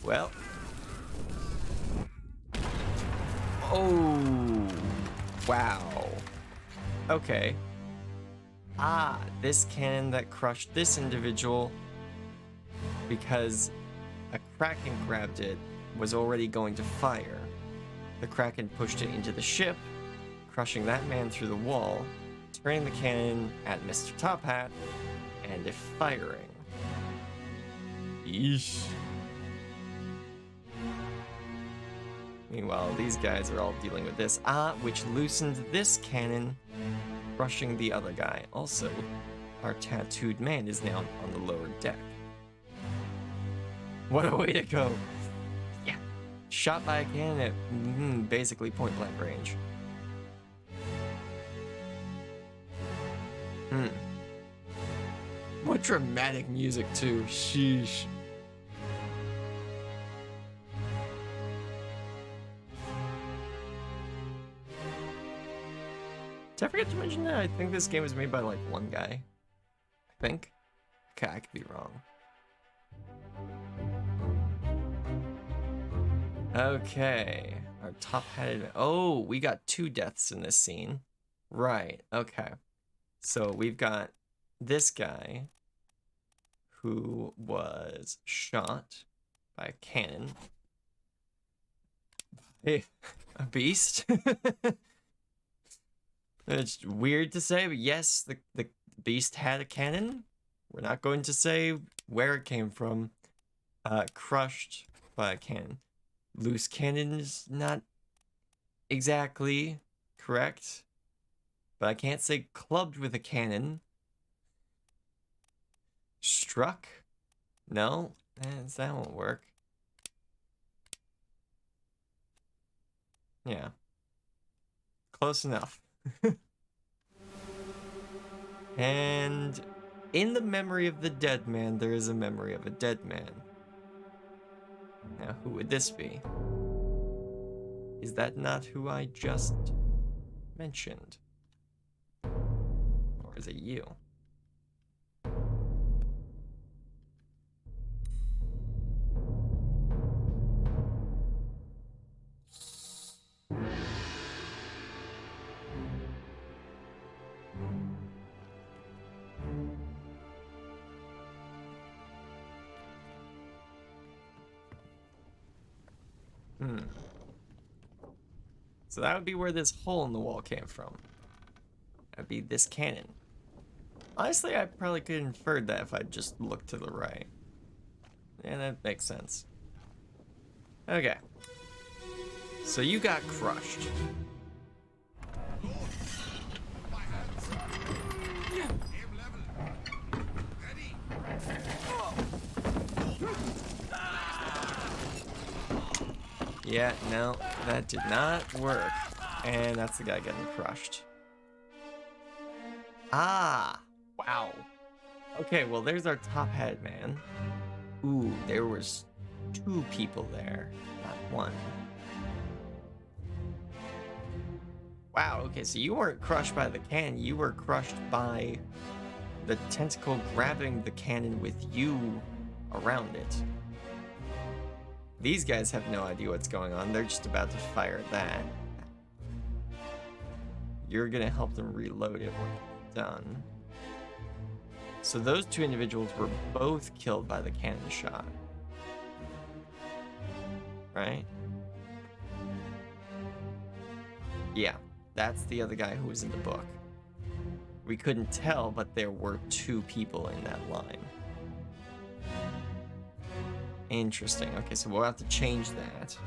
Well. Oh. Wow. Okay. Ah, this cannon that crushed this individual because a Kraken grabbed it was already going to fire. The Kraken pushed it into the ship, crushing that man through the wall, turning the cannon at Mr. Top Hat, and firing. Yeesh. Meanwhile, these guys are all dealing with this. Which loosened this cannon, crushing the other guy. Also, our tattooed man is now on the lower deck. What a way to go. Yeah. Shot by a cannon at basically point blank range. What dramatic music too. Sheesh. Did I forget to mention that? I think this game was made by like one guy. I think. Okay, I could be wrong. Okay. Our top-hatted... Oh, we got 2 deaths in this scene. Right, okay. So we've got this guy who was shot by a cannon. Hey, a beast? It's weird to say, but yes, the beast had a cannon. We're not going to say where it came from. Crushed by a cannon. Loose cannon is not exactly correct. But I can't say clubbed with a cannon. Struck? No, that won't work. Yeah. Close enough. And in the memory of the dead man, there is a memory of a dead man. Now, who would this be? Is that not who I just mentioned? Or is it you? So that would be where this hole in the wall came from. That'd be this cannon. Honestly, I probably could have inferred that if I just looked to the right. Yeah, that makes sense. Okay. So you got crushed. Yeah, no, that did not work. And that's the guy getting crushed. Ah, wow. Okay, well, there's our top-head man. Ooh, there was 2 people there, not 1. Wow, okay, so you weren't crushed by the cannon, you were crushed by the tentacle grabbing the cannon with you around it. These guys have no idea what's going on. They're just about to fire that. You're gonna help them reload it when it's done. So those 2 individuals were both killed by the cannon shot. Right? Yeah, that's the other guy who was in the book. We couldn't tell, but there were 2 people in that line. Interesting. Okay, so we'll have to change that.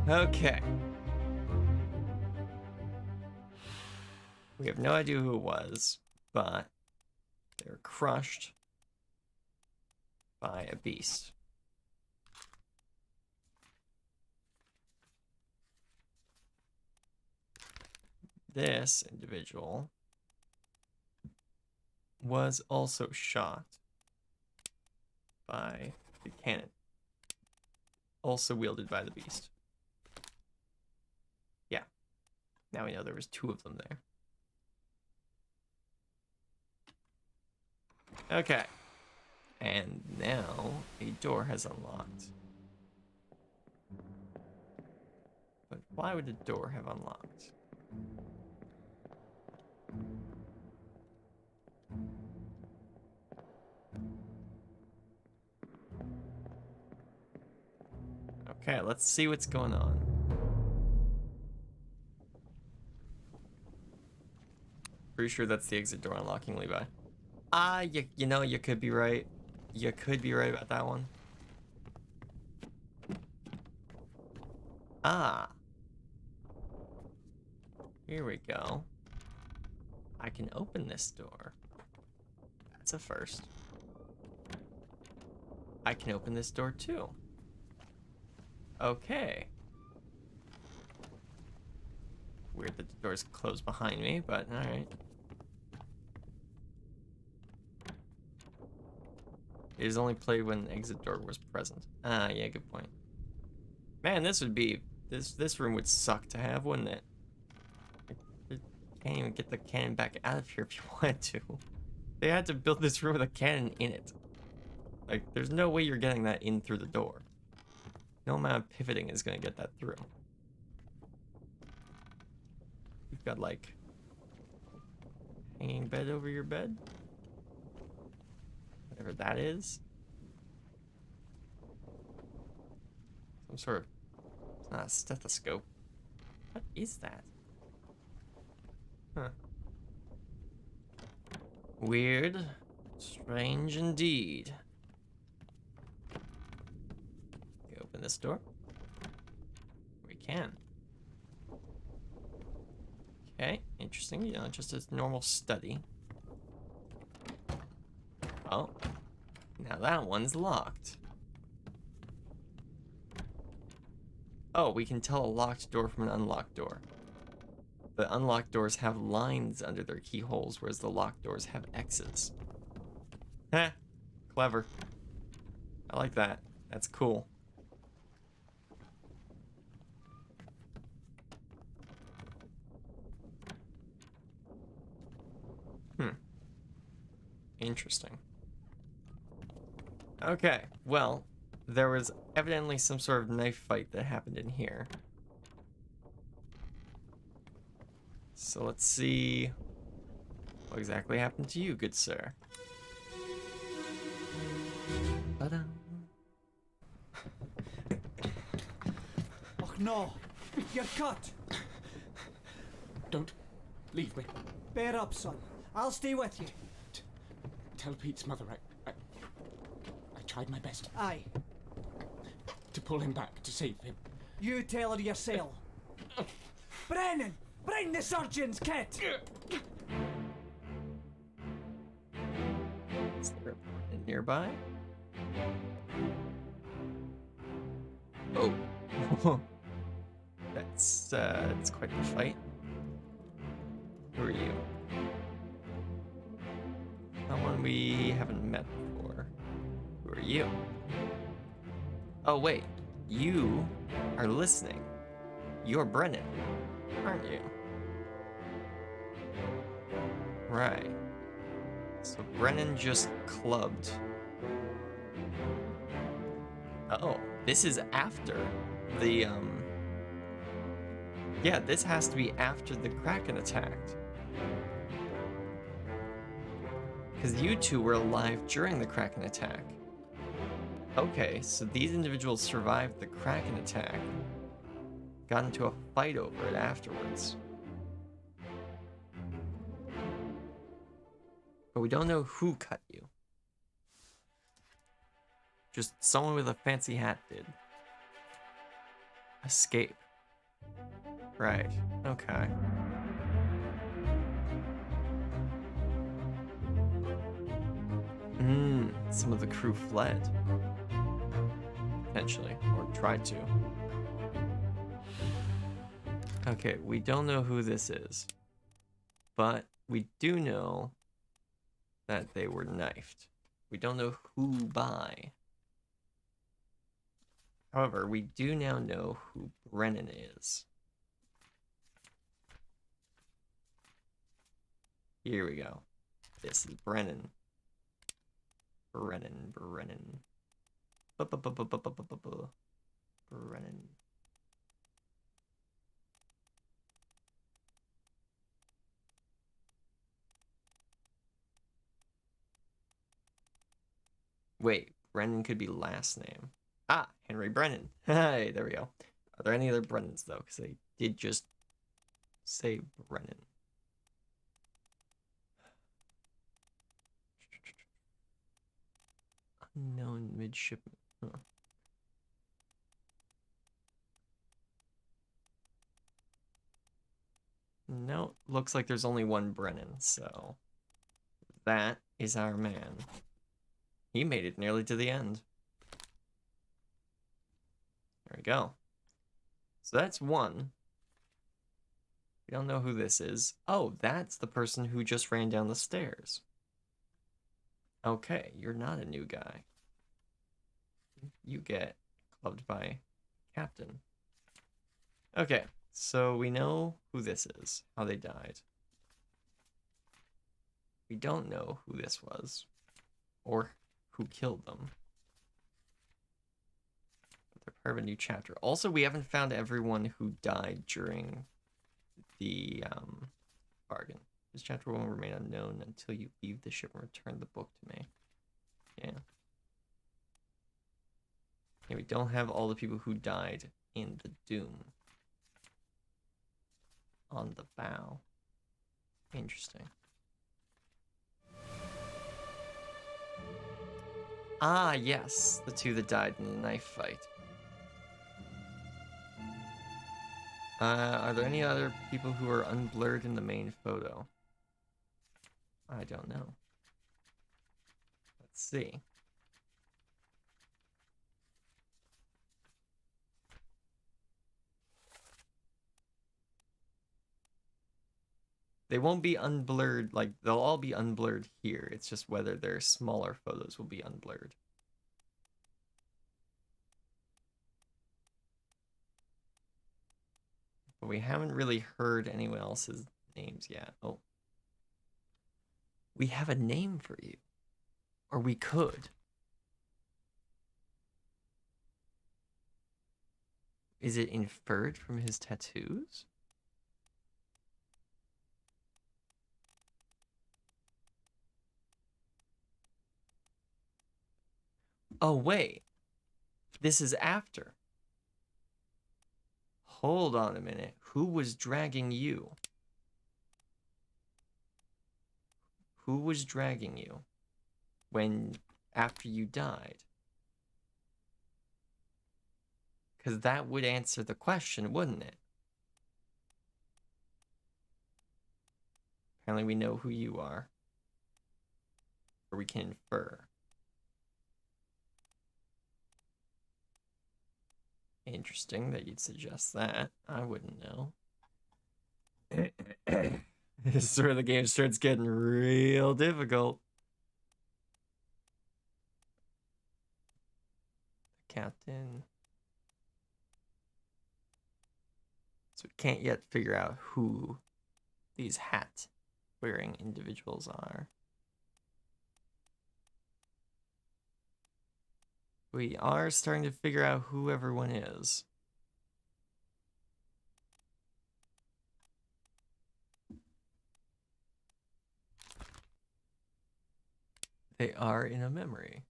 Okay. We have no idea who it was, but they were crushed by a beast. This individual was also shot by the cannon, also wielded by the beast. Yeah, now we know there was 2 of them there. Okay, and now a door has unlocked. But why would the door have unlocked? Okay, let's see what's going on. Pretty sure that's the exit door unlocking, Levi. You know, you could be right. You could be right about that one. Here we go. I can open this door. That's a first. I can open this door too. Okay. Weird that the door's closed behind me, but alright. It is only played when the exit door was present. Ah, yeah, good point. Man, this room would suck to have, wouldn't it? You can't even get the cannon back out of here if you wanted to. They had to build this room with a cannon in it. Like, there's no way you're getting that in through the door. No amount of pivoting is gonna get that through. You've got, like, hanging bed over your bed. Whatever that is. Some sort of... It's not a stethoscope. What is that? Huh. Weird. Strange indeed. Can we open this door? We can. Okay, interesting. You know, just a normal study. Oh, now that one's locked. Oh, we can tell a locked door from an unlocked door. The unlocked doors have lines under their keyholes, whereas the locked doors have X's. Heh, clever. I like that. That's cool. Interesting. Okay, well, there was evidently some sort of knife fight that happened in here. So let's see what exactly happened to you, good sir. Ta-da. Oh no, you're cut. Don't leave me. Bear up, son. I'll stay with you. Tell Pete's mother I tried my best Aye, to pull him back, to save him. you tell her yourself. Brennan, bring the surgeon's kit. Is there a point nearby? Oh. That's quite the fight. Who are you? Someone we haven't met before. Who are you? Oh wait, you are listening. You're Brennan, aren't you? Right. So Brennan just clubbed. Oh, this is after the, yeah, this has to be after the Kraken attacked. Because you two were alive during the Kraken attack. Okay, so these individuals survived the Kraken attack. Got into a fight over it afterwards. But we don't know who cut you. Just someone with a fancy hat did. Escape. Right, okay. some of the crew fled. Potentially, or tried to. Okay, we don't know who this is, but we do know that they were knifed. We don't know who by. However, we do now know who Brennan is. Here we go. This is Brennan. Brennan. Brennan. Wait, Brennan could be last name. Ah, Henry Brennan. Hey, there we go. Are there any other Brennans, though? Because they did just say Brennan. Unknown midshipman. Huh. No, looks like there's only one Brennan, so that is our man. He made it nearly to the end. There we go. So that's one. We don't know who this is. Oh, that's the person who just ran down the stairs. Okay, you're not a new guy. You get clubbed by Captain. Okay, so we know who this is, how they died. We don't know who this was, or who killed them. But they're part of a new chapter. Also, we haven't found everyone who died during the bargain. This chapter will remain unknown until you leave the ship and return the book to me. Yeah. Yeah, we don't have all the people who died in the Doom on the bow. Interesting. Ah, yes, the two that died in the knife fight. Are there any other people who are unblurred in the main photo? I don't know. Let's see. They won't be unblurred, like, they'll all be unblurred here. It's just whether their smaller photos will be unblurred. But we haven't really heard anyone else's names yet. Oh. We have a name for you. Or we could. Is it inferred from his tattoos? Oh, wait. This is after. Hold on a minute. Who was dragging you? Who was dragging you after you died? Because that would answer the question, wouldn't it? Apparently we know who you are. Or we can infer. Interesting that you'd suggest that. I wouldn't know. This is where the game starts getting real difficult. Captain. So we can't yet figure out who these hat-wearing individuals are. We are starting to figure out who everyone is. They are in a memory.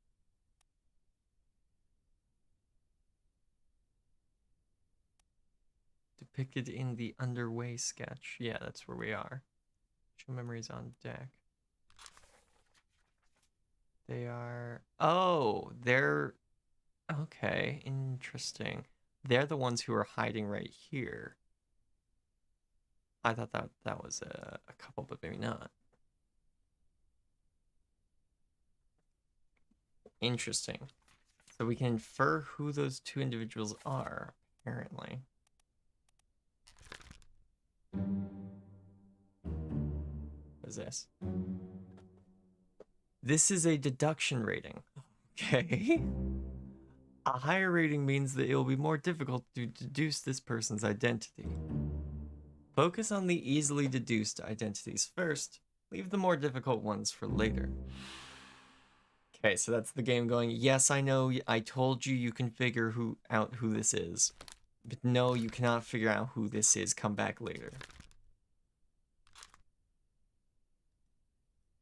Depicted in the underway sketch. Yeah, that's where we are. Show memories on deck. They are... Oh, they're... Okay, interesting. They're the ones who are hiding right here. I thought that was a couple, but maybe not. Interesting. So we can infer who those two individuals are, apparently. What is this? This is a deduction rating. Okay. A higher rating means that it will be more difficult to deduce this person's identity. Focus on the easily deduced identities first. Leave the more difficult ones for later. Okay, so that's the game going, yes, I know, I told you can figure out who this is. But no, you cannot figure out who this is. Come back later.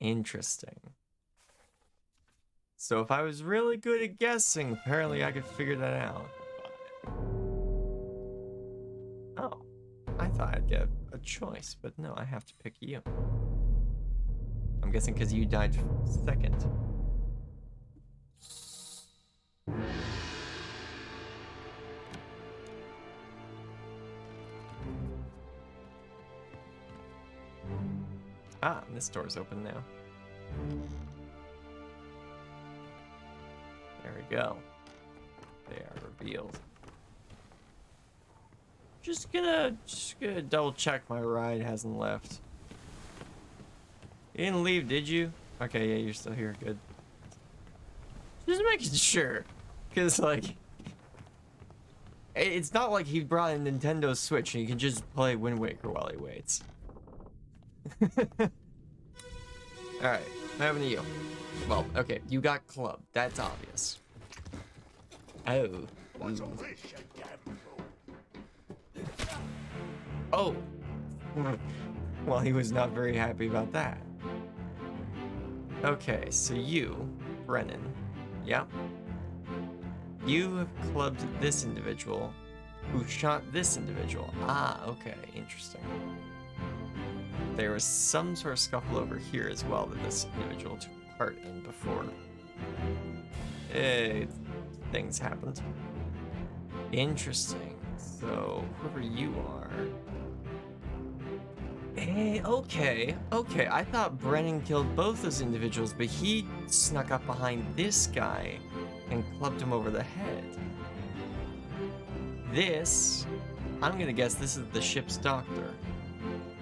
Interesting. So if I was really good at guessing, apparently I could figure that out. Oh, I thought I'd get a choice, but no, I have to pick you. I'm guessing because you died second. Ah, this door's open now. There we go. They are revealed. Just gonna double check my ride hasn't left. You didn't leave, did you? Okay, yeah, you're still here. Good. Just making sure, cause like, it's not like he brought a Nintendo Switch and you can just play Wind Waker while he waits. All right, what happened to you? Well, okay, you got clubbed. That's obvious. Oh. What's all this, you damn fool? Oh. Well, he was not very happy about that. Okay, so you, Brennan, yep. You have clubbed this individual who shot this individual. Ah, okay, interesting. There was some sort of scuffle over here as well that this individual took part in before things happened. Interesting. So, whoever you are... Hey, okay. I thought Brennan killed both those individuals, but he snuck up behind this guy and clubbed him over the head. This, I'm gonna guess this is the ship's doctor.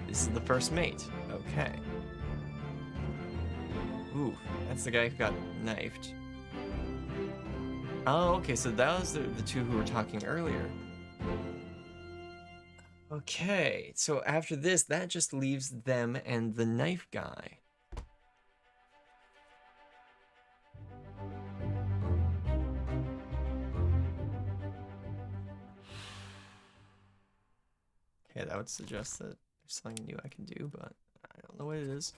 This is the first mate. Okay. Ooh, that's the guy who got knifed. Oh, okay, so that was the two who were talking earlier. Okay, so after this, that just leaves them and the knife guy. Okay, that would suggest that there's something new I can do, but I don't know what it is.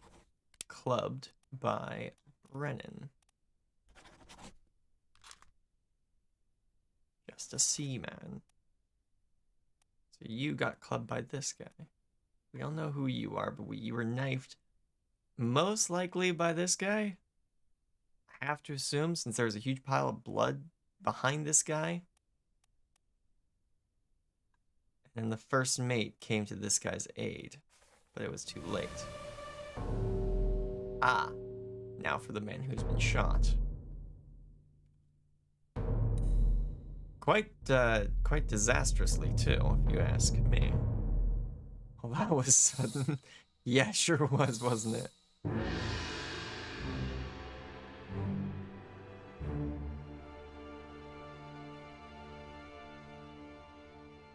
Clubbed by Brennan. Just a seaman. So you got clubbed by this guy. We don't know who you are, but you were knifed most likely by this guy. I have to assume, since there was a huge pile of blood behind this guy. And the first mate came to this guy's aid, but it was too late. Ah, now for the man who's been shot. Quite disastrously too, if you ask me. Well, that was sudden. Yeah, sure was, wasn't it?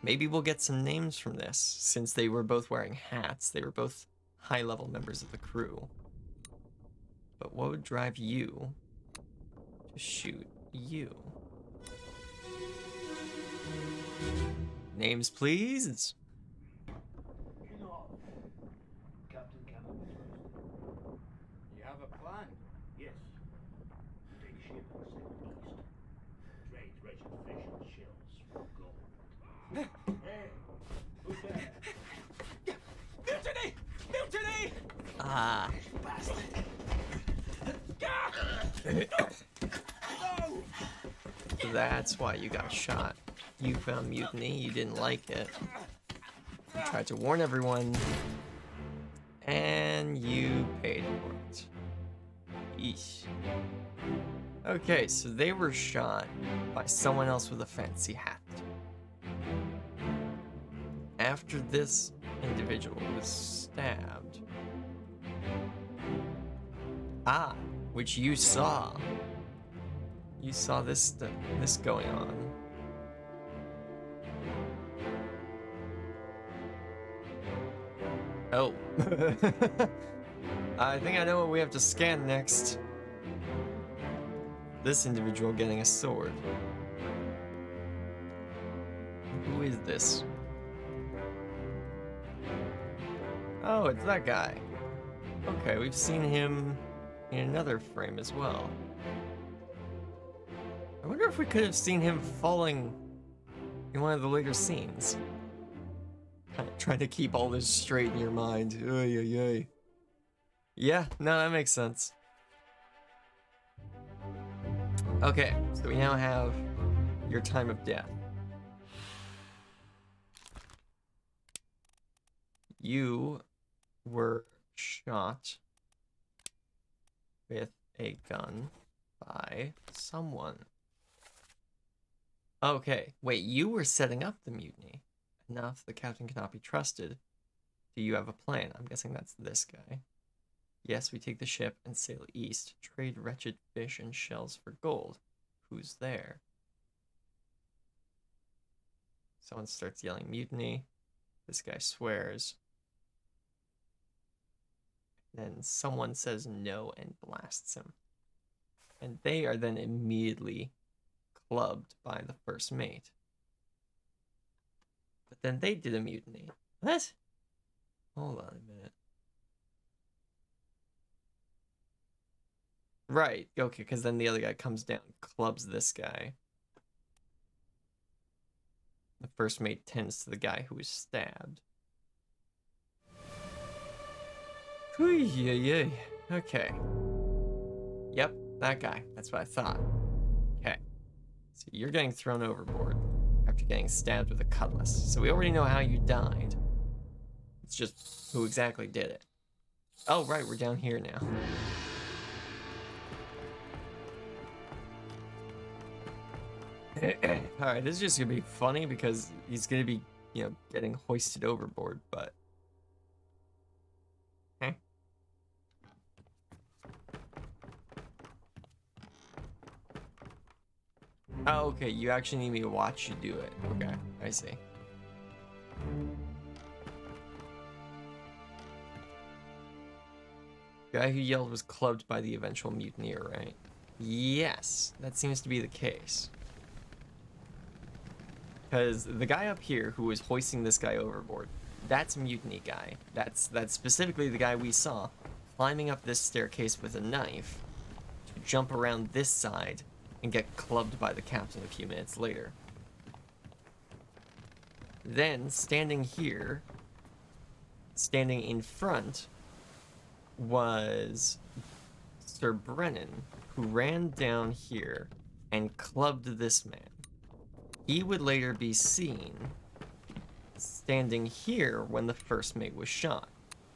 Maybe we'll get some names from this, since they were both wearing hats. They were both high-level members of the crew. But what would drive you to shoot you? Names, please. Captain Cameron. You have a plan? Yes. Take ship and sail east. Trade treasured fish and shells for gold. Hey, who's there? Mutiny! Mutiny! Ah. That's why you got shot. You found mutiny, you didn't like it. You tried to warn everyone, and you paid for it. Eesh. Okay, so they were shot by someone else with a fancy hat. After this individual was stabbed. Ah, which you saw. You saw this going on. Oh. I think I know what we have to scan next. This individual getting a sword. Who is this? Oh, it's that guy. Okay, we've seen him in another frame as well. I wonder if we could have seen him falling in one of the later scenes. Kind of trying to keep all this straight in your mind. Oy, oy, oy. Yeah, no, that makes sense. Okay, so we now have your time of death. You were shot with a gun by someone. Okay, wait, you were setting up the mutiny. Enough, the captain cannot be trusted. Do you have a plan? I'm guessing that's this guy. Yes, we take the ship and sail east. Trade wretched fish and shells for gold. Who's there? Someone starts yelling mutiny. This guy swears. Then someone says no and blasts him. And they are then immediately clubbed by the first mate. But then they did a mutiny. What? Hold on a minute. Right, okay, because then the other guy comes down, clubs this guy. The first mate tends to the guy who was stabbed. Yay. Okay. Yep, that guy. That's what I thought. Okay. So you're getting thrown overboard after getting stabbed with a cutlass. So we already know how you died. It's just who exactly did it. Oh, right, we're down here now. Alright, this is just gonna be funny because he's gonna be, getting hoisted overboard, but... Okay. Oh, okay, you actually need me to watch you do it. Okay, I see. Guy who yelled was clubbed by the eventual mutineer, right? Yes, that seems to be the case. Because the guy up here who was hoisting this guy overboard, that's mutiny guy. That's specifically the guy we saw climbing up this staircase with a knife to jump around this side and get clubbed by the captain a few minutes later. Then, standing here, standing in front, was Sir Brennan, who ran down here and clubbed this man. He would later be seen standing here when the first mate was shot.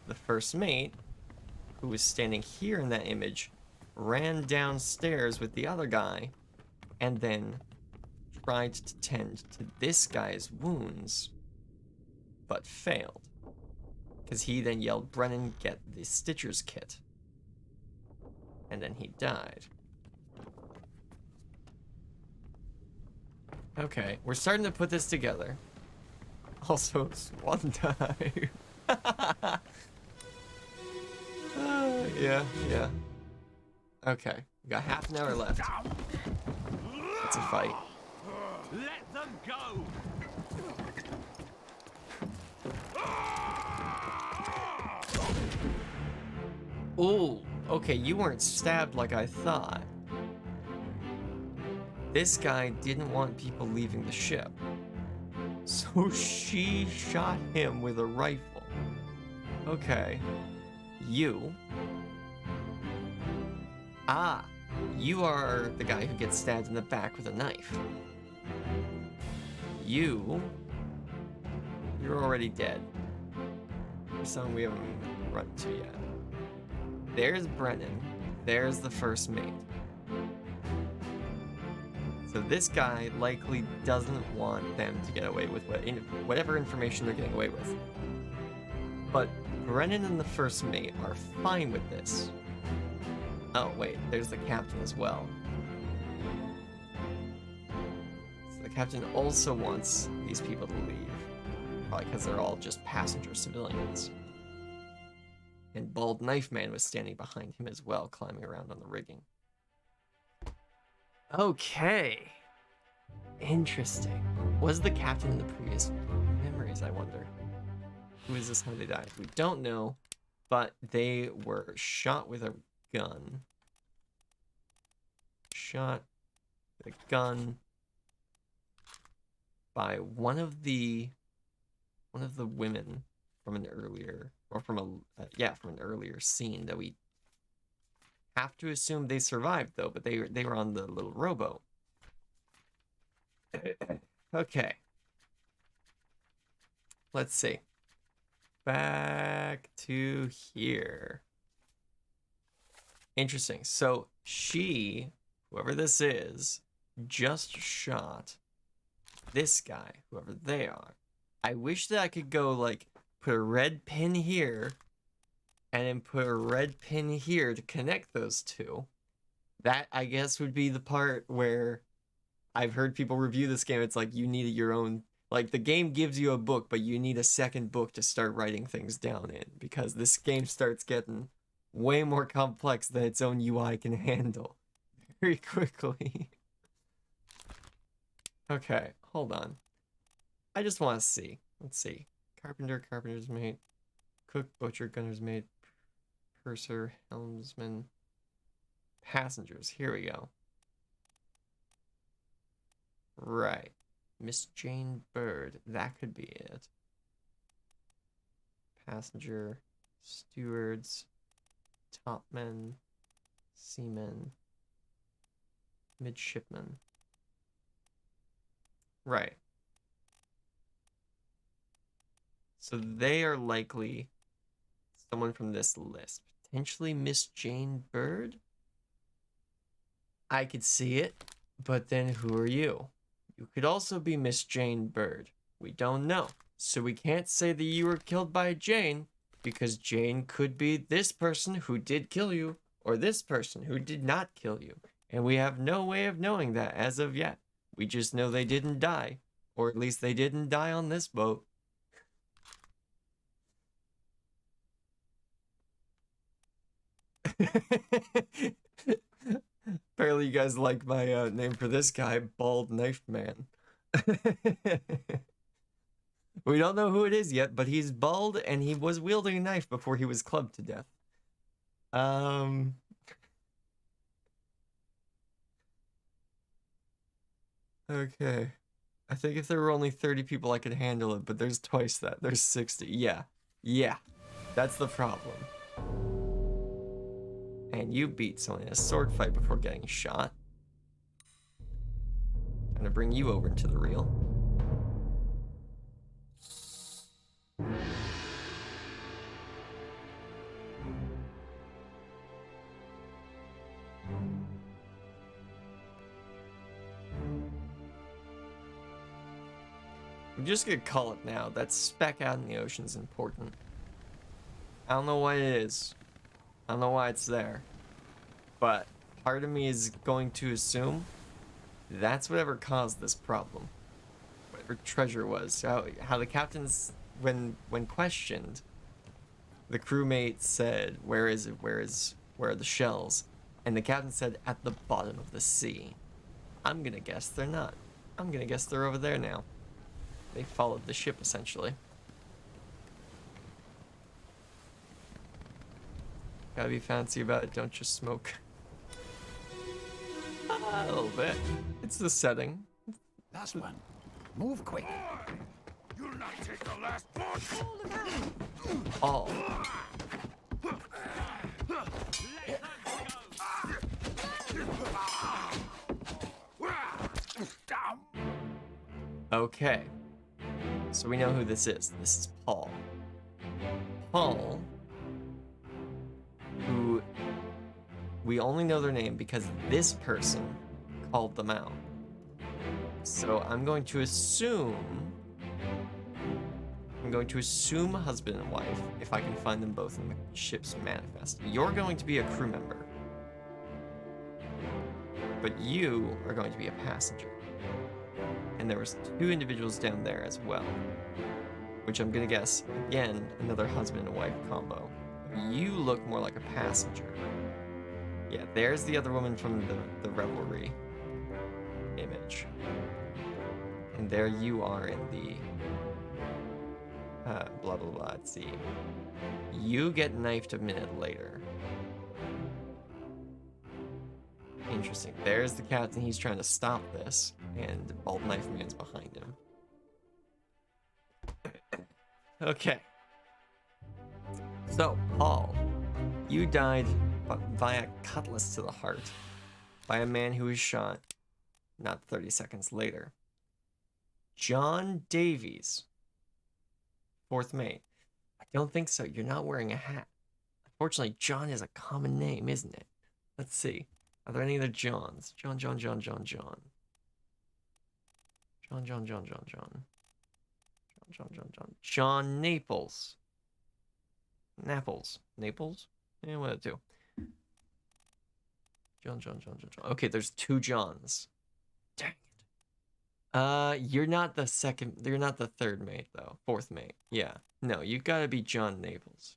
The first mate, who was standing here in that image, ran downstairs with the other guy and then tried to tend to this guy's wounds, but failed. Because he then yelled, "Brennan, get the Stitcher's kit." And then he died. Okay, we're starting to put this together. Also, Swan dive. Yeah. Okay, we got half an hour left. It's a fight. Let them go! Ooh, okay, you weren't stabbed like I thought. This guy didn't want people leaving the ship. So she shot him with a rifle. Okay. You. Ah, you are the guy who gets stabbed in the back with a knife. You're already dead. There's someone we haven't run to yet. There's Brennan. There's the first mate. So this guy likely doesn't want them to get away with whatever information they're getting away with. But Brennan and the first mate are fine with this. Oh wait, there's the captain as well. So the captain also wants these people to leave. Probably because they're all just passenger civilians. And Bald Knife Man was standing behind him as well, climbing around on the rigging. Okay. Interesting. Was the captain in the previous memories, I wonder? Who is this? How they died? We don't know, but they were shot with a gun. Shot with a gun by one of the women from an earlier, or from an earlier scene that we have to assume they survived though, but they were on the little rowboat. Okay. Let's see. Back to here. Interesting. So she, whoever this is, just shot this guy, whoever they are. I wish that I could go like put a red pin here and then put a red pin here to connect those two. That, I guess, would be the part where I've heard people review this game. It's like you need your own, like the game gives you a book, but you need a second book to start writing things down in, because this game starts getting way more complex than its own UI can handle very quickly. Okay, hold on. I just want to see. Let's see. Carpenter, carpenter's mate. Cook, butcher, gunner's mate. Purser, helmsman. Passengers. Here we go. Right. Miss Jane Bird. That could be it. Passenger. Stewards. Topmen. Seamen. Midshipmen. Right. So they are likely someone from this list. Potentially Miss Jane Bird? I could see it, but then who are you? You could also be Miss Jane Bird. We don't know. So we can't say that you were killed by Jane, because Jane could be this person who did kill you, or this person who did not kill you. And we have no way of knowing that as of yet. We just know they didn't die. Or at least they didn't die on this boat. Apparently you guys like my name for this guy, Bald Knife Man. We don't know who it is yet, but he's bald and he was wielding a knife before he was clubbed to death. Okay. I think if there were only 30 people I could handle it, but there's twice that. There's 60. Yeah. Yeah. That's the problem. And you beat someone in a sword fight before getting shot. Trying to bring you over into the reel. I'm just gonna call it now. That speck out in the ocean is important. I don't know what it is. I don't know why it's there. But part of me is going to assume that's whatever caused this problem. Whatever treasure was. How the captain's, when questioned, the crewmate said, where is it? Where are the shells? And the captain said, at the bottom of the sea. I'm gonna guess they're not. I'm gonna guess they're over there now. They followed the ship, essentially. Gotta be fancy about it, don't just smoke. A little bit. It's the setting. Last one. Move quick. You'll not take the last one. All. Okay. So we know who this is. This is Paul. Paul, who we only know their name because this person called them out. So I'm going to assume husband and wife if I can find them both in the ship's manifest. You're going to be a crew member, but you are going to be a passenger. And there was 2 individuals down there as well, which I'm gonna guess, again, another husband and wife combo. You look more like a passenger. Yeah, there's the other woman from the Revelry image. And there you are in the blah blah blah. Let's see. You get knifed a minute later. Interesting. There's the captain. He's trying to stop this, and the Bald Knife Man's behind him. Okay. So, Paul, you died via cutlass to the heart by a man who was shot not 30 seconds later. John Davies, 4th mate. I don't think so. You're not wearing a hat. Unfortunately, John is a common name, isn't it? Let's see. Are there any other Johns? John. John Naples. Naples? Yeah, one of the 2. John. Okay, there's 2 Johns. Dang it. You're not the 3rd mate, though. 4th mate. Yeah. No, you gotta be John Naples.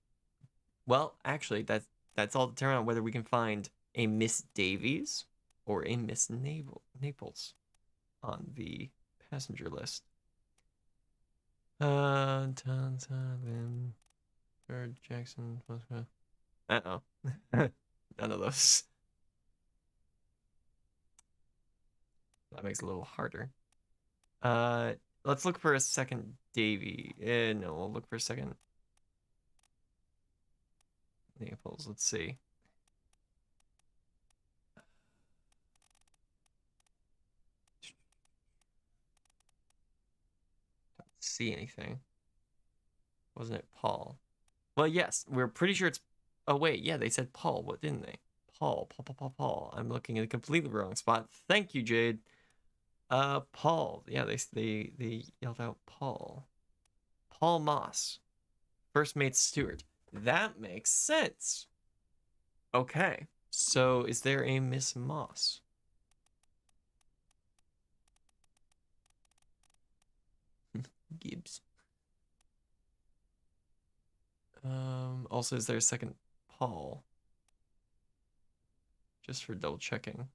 Well, actually, that's all determined on whether we can find a Miss Davies or a Miss Naples on the passenger list. Bird Jackson. Uh-oh. None of those. That makes it a little harder. Let's look for a second Davy. No, we'll look for a second Naples. Let's see. Don't see anything. Wasn't it Paul? Well, yes, we're pretty sure it's... Oh, wait, yeah, they said Paul. What didn't they? Paul. I'm looking at the completely wrong spot. Thank you, Jade. Paul. Yeah, they yelled out Paul. Paul Moss. 1st mate Stewart. That makes sense. Okay, so is there a Miss Moss? Gibbs. Also, is there a second Paul? Just for double checking.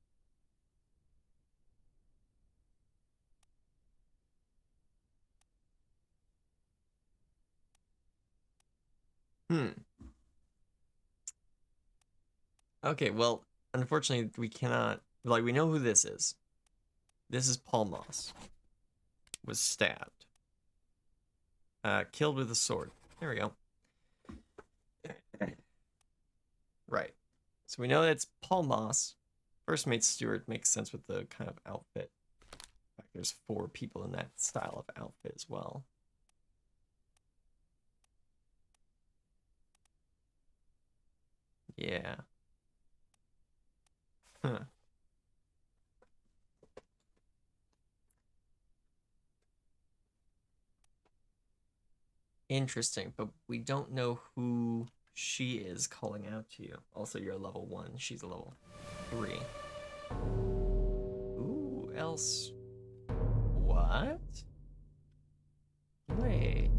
Okay, well, unfortunately, we cannot... Like, we know who this is. This is Paul Moss. Was stabbed. Killed with a sword. There we go. Right. So we know that's Paul Moss. 1st mate Stewart makes sense with the kind of outfit. In fact, there's 4 people in that style of outfit as well. Yeah. Huh. Interesting, but we don't know who she is calling out to you. Also, you're a level 1. She's a level 3. Who else? What? Wait.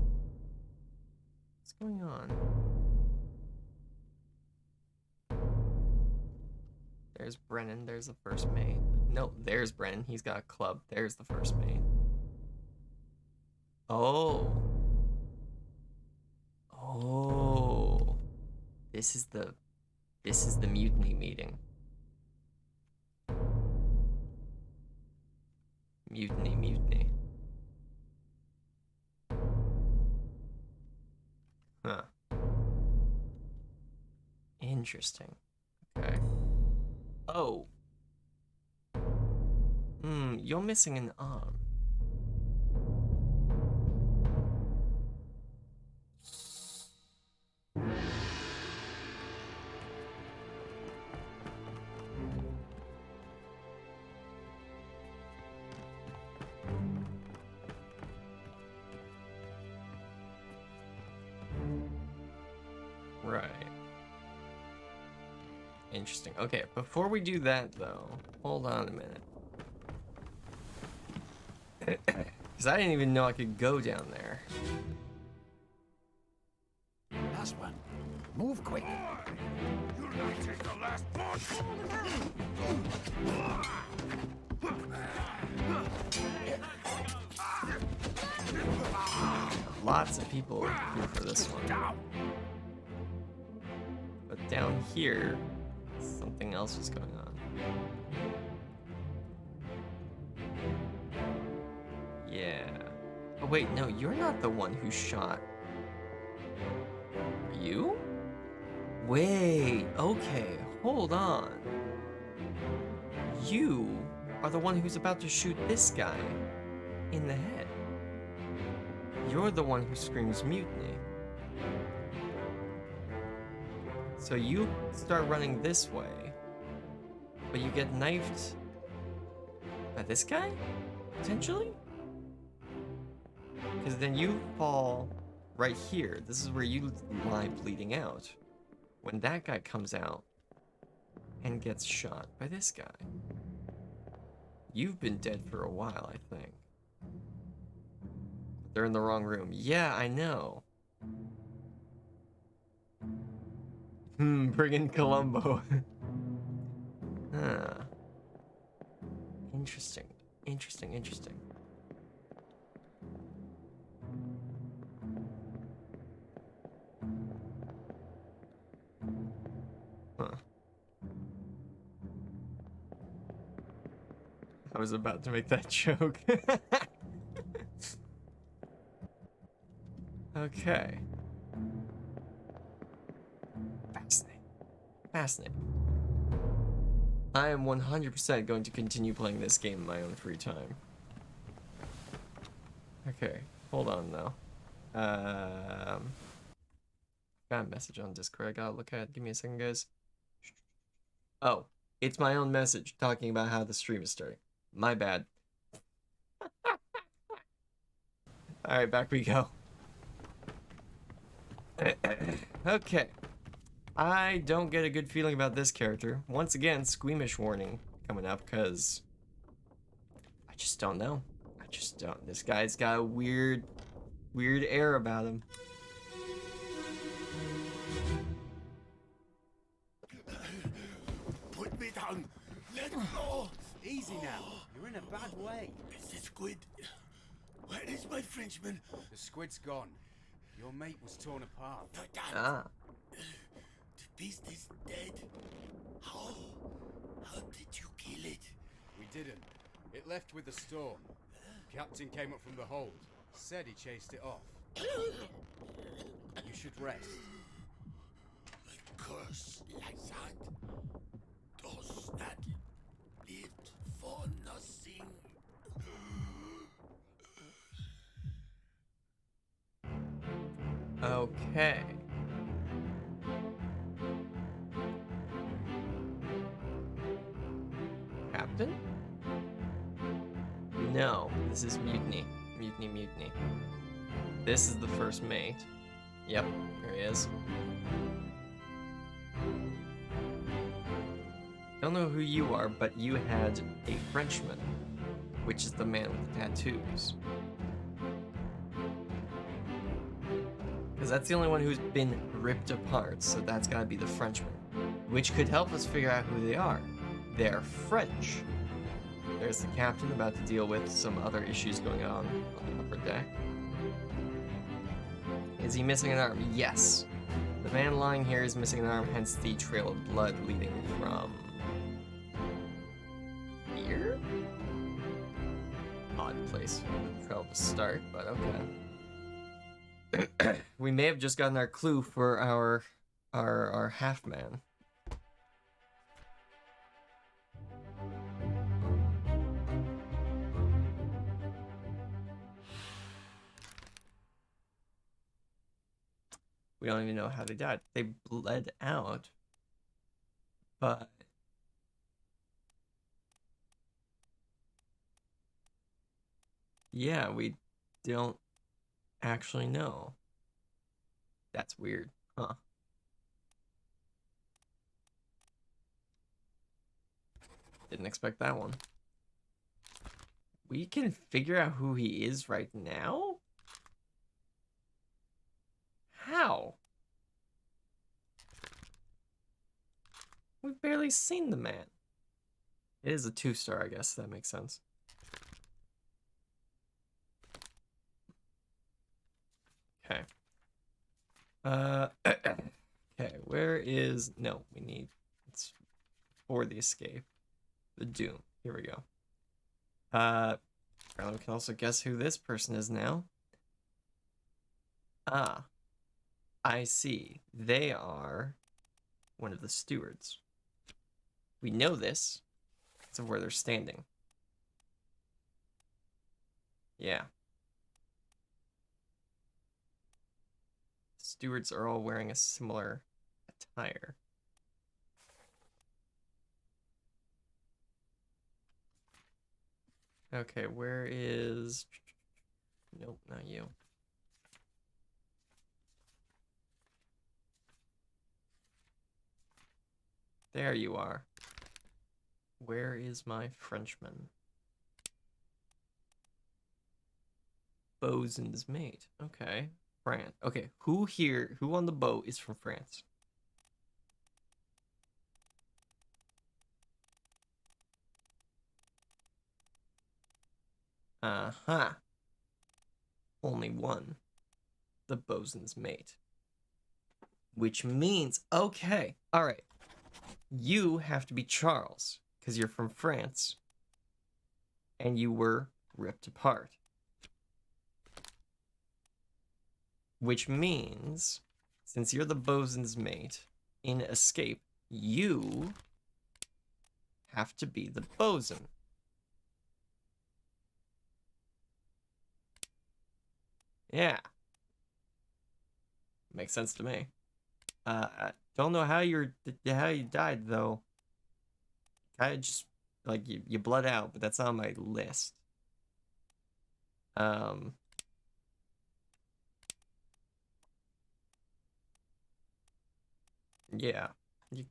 What's going on? There's Brennan. There's the 1st mate. No, there's Brennan. He's got a club. There's the 1st mate. Oh. Oh. This is the mutiny meeting. Mutiny. Huh. Interesting. Okay. Oh. You're missing an arm. Right. Interesting. Okay, before we do that, though, hold on a minute. Because I didn't even know I could go down there. Last one. Move quick. You'll not take the last punch! Lots of people here for this one. But down here, something else is going on. Yeah. Oh wait, no, you're not the one who shot. Are you? Wait, okay, hold on. You are the one who's about to shoot this guy in the head. You're the one who screams mutiny. So you start running this way, but you get knifed by this guy? Potentially? Because then you fall right here. This is where you lie bleeding out. When that guy comes out and gets shot by this guy. You've been dead for a while, I think. They're in the wrong room. Yeah, I know. Bring in Columbo. Huh. Interesting. Interesting, interesting. Huh. I was about to make that joke. Okay. Fascinating. Fascinating. I am 100% going to continue playing this game in my own free time. Okay, hold on though. Got a message on Discord I gotta look at. Give me a second, guys. Oh, it's my own message talking about how the stream is starting. My bad. Alright, back we go. Okay. I don't get a good feeling about this character. Once again, squeamish warning coming up, because I just don't know. I just don't. This guy's got a weird air about him. Put me down! Let go! Easy now. You're in a bad way. Is the squid? Where is my Frenchman? The squid's gone. Your mate was torn apart. Ah. The beast is dead. How? How did you kill it? We didn't. It left with the storm. Captain came up from the hold. Said he chased it off. You should rest. A curse like that does not live for nothing. Okay. Captain? No, this is mutiny. Mutiny, mutiny. This is the first mate. Yep, here he is. Don't know who you are, but you had a Frenchman, which is the man with the tattoos. Because that's the only one who's been ripped apart, so that's gotta be the Frenchman. Which could help us figure out who they are. They're French. There's the captain about to deal with some other issues going on the upper deck. Is he missing an arm? Yes. The man lying here is missing an arm, hence the trail of blood leading from here? Odd place for the trail to start, but okay. We may have just gotten our clue for our half man. We don't even know how they died. They bled out, but yeah, we don't actually know. That's weird, huh? Didn't expect that one. We can figure out who he is right now? How? We've barely seen the man. It is a 2-star, I guess. That makes sense. Okay. Okay, where is... No, we need... It's for the escape. The Doom. Here we go. We can also guess who this person is now. Ah. I see. They are one of the stewards. We know this because of where they're standing. Yeah. Stewards are all wearing a similar attire. Okay, where is... Nope, not you. There you are. Where is my Frenchman? Bosun's mate. Okay. France. Okay, who on the boat is from France? Uh-huh. Only one. The bosun's mate. Which means, okay, all right. You have to be Charles, because you're from France, and you were ripped apart. Which means, since you're the bosun's mate, in Escape, you have to be the bosun. Yeah. Makes sense to me. I don't know how you died though. I just like you bled out, but that's on my list. Yeah.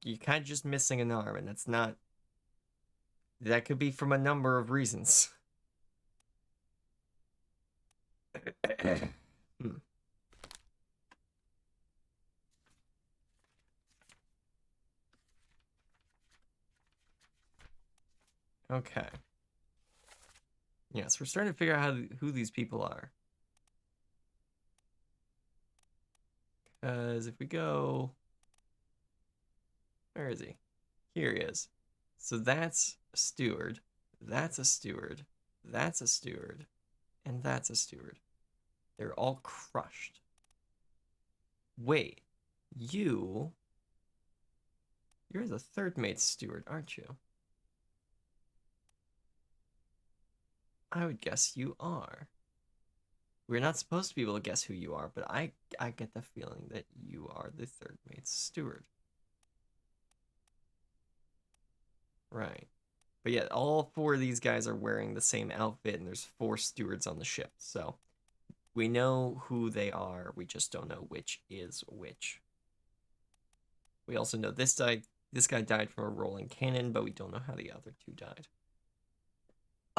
You kind of just missing an arm, and that's not... That could be from a number of reasons. Okay. Yes, we're starting to figure out who these people are. Because if we go... Where is he? Here he is. So that's a steward. That's a steward. That's a steward. And that's a steward. They're all crushed. Wait. You're the third mate steward, aren't you? I would guess you are. We're not supposed to be able to guess who you are, but I get the feeling that you are the third mate's steward. Right. But yeah, all 4 of these guys are wearing the same outfit, and there's 4 stewards on the ship, so we know who they are, we just don't know which is which. We also know this guy died from a rolling cannon, but we don't know how the other 2 died.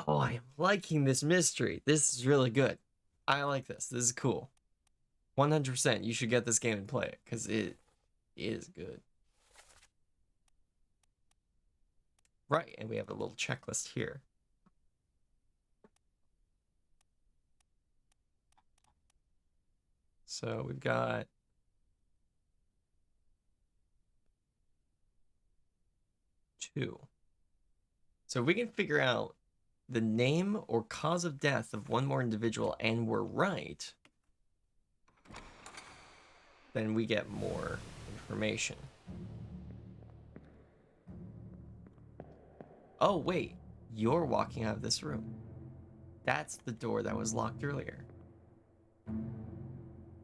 Oh, I am liking this mystery. This is really good. I like this. This is cool. 100%. You should get this game and play it, because it is good. Right, and we have a little checklist here. So we've got... two. So if we can figure out the name or cause of death of one more individual and we're right, then we get more information. Oh, wait. You're walking out of this room. That's the door that was locked earlier.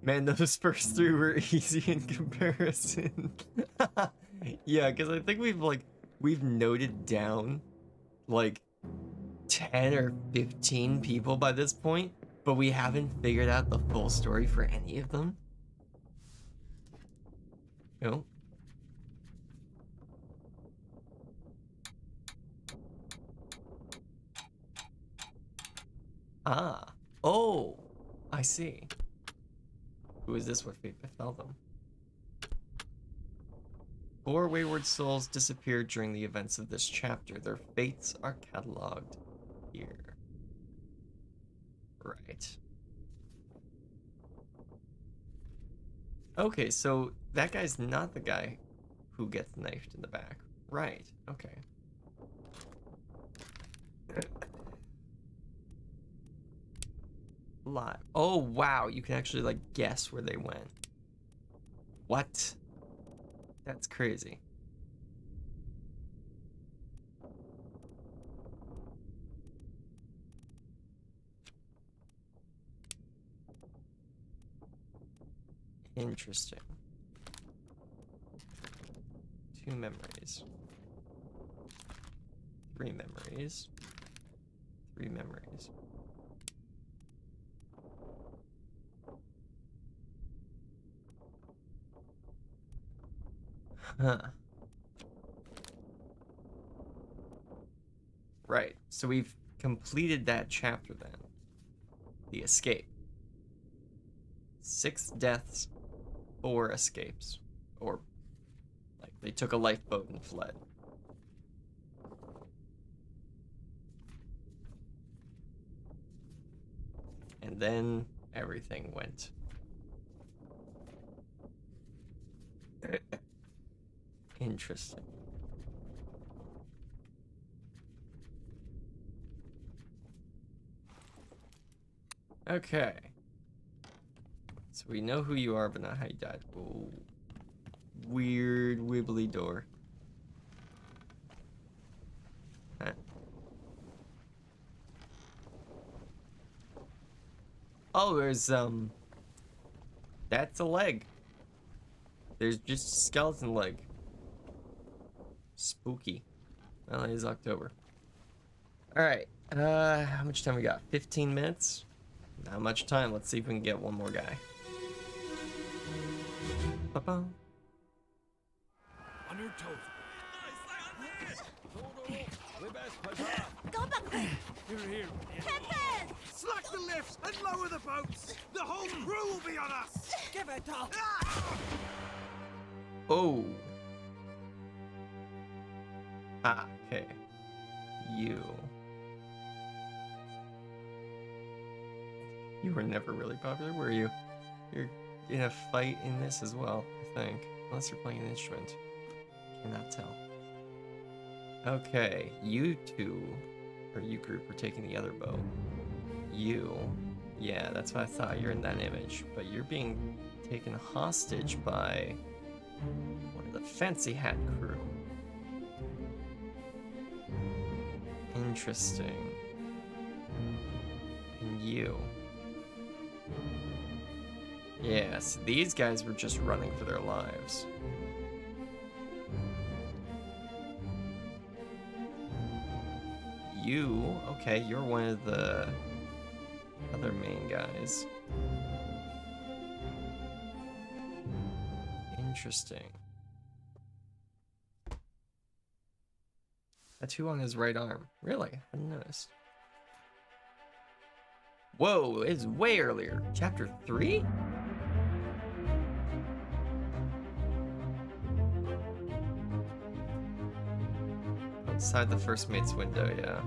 Man, those first 3 were easy in comparison. Yeah, because I think we've noted down like 10 or 15 people by this point, but we haven't figured out the full story for any of them. No. Ah. Oh, I see. Who is this? What fate befell them? 4 wayward souls disappeared during the events of this chapter. Their fates are cataloged here. Right. Okay, so that guy's not the guy who gets knifed in the back. Right, okay. Lot. Oh, wow, you can actually, like, guess where they went. What? That's crazy. Interesting. 2 memories. 3 memories. 3 memories. Huh. Right. So we've completed that chapter then. The escape. 6 deaths, 4 escapes. Or, like, they took a lifeboat and fled. And then everything went. Interesting. Okay. So we know who you are, but not how you died. Ooh. Weird wibbly door. Huh. Oh, there's that's a leg. There's just a skeleton leg. Spooky. Well, it is October. Alright. How much time we got? 15 minutes? Not much time. Let's see if we can get one more guy. Ba-ba. On your toes. Go back quick! Here. Captain! Slack the lifts and lower the boats. The whole crew will be on us. Give it up! Oh. Ah, okay. You were never really popular, were you? You're in a fight in this as well, I think. Unless you're playing an instrument. Cannot tell. Okay, you two, or you group, are taking the other boat. You, yeah, that's what I thought. You're in that image, but you're being taken hostage by one of the fancy hat crew. Interesting. And you. Yes, these guys were just running for their lives. You, okay, you're one of the other main guys. Interesting. Tattoo on his right arm. Really? I didn't notice. Whoa, it's way earlier. Chapter 3? Outside the first mate's window, yeah.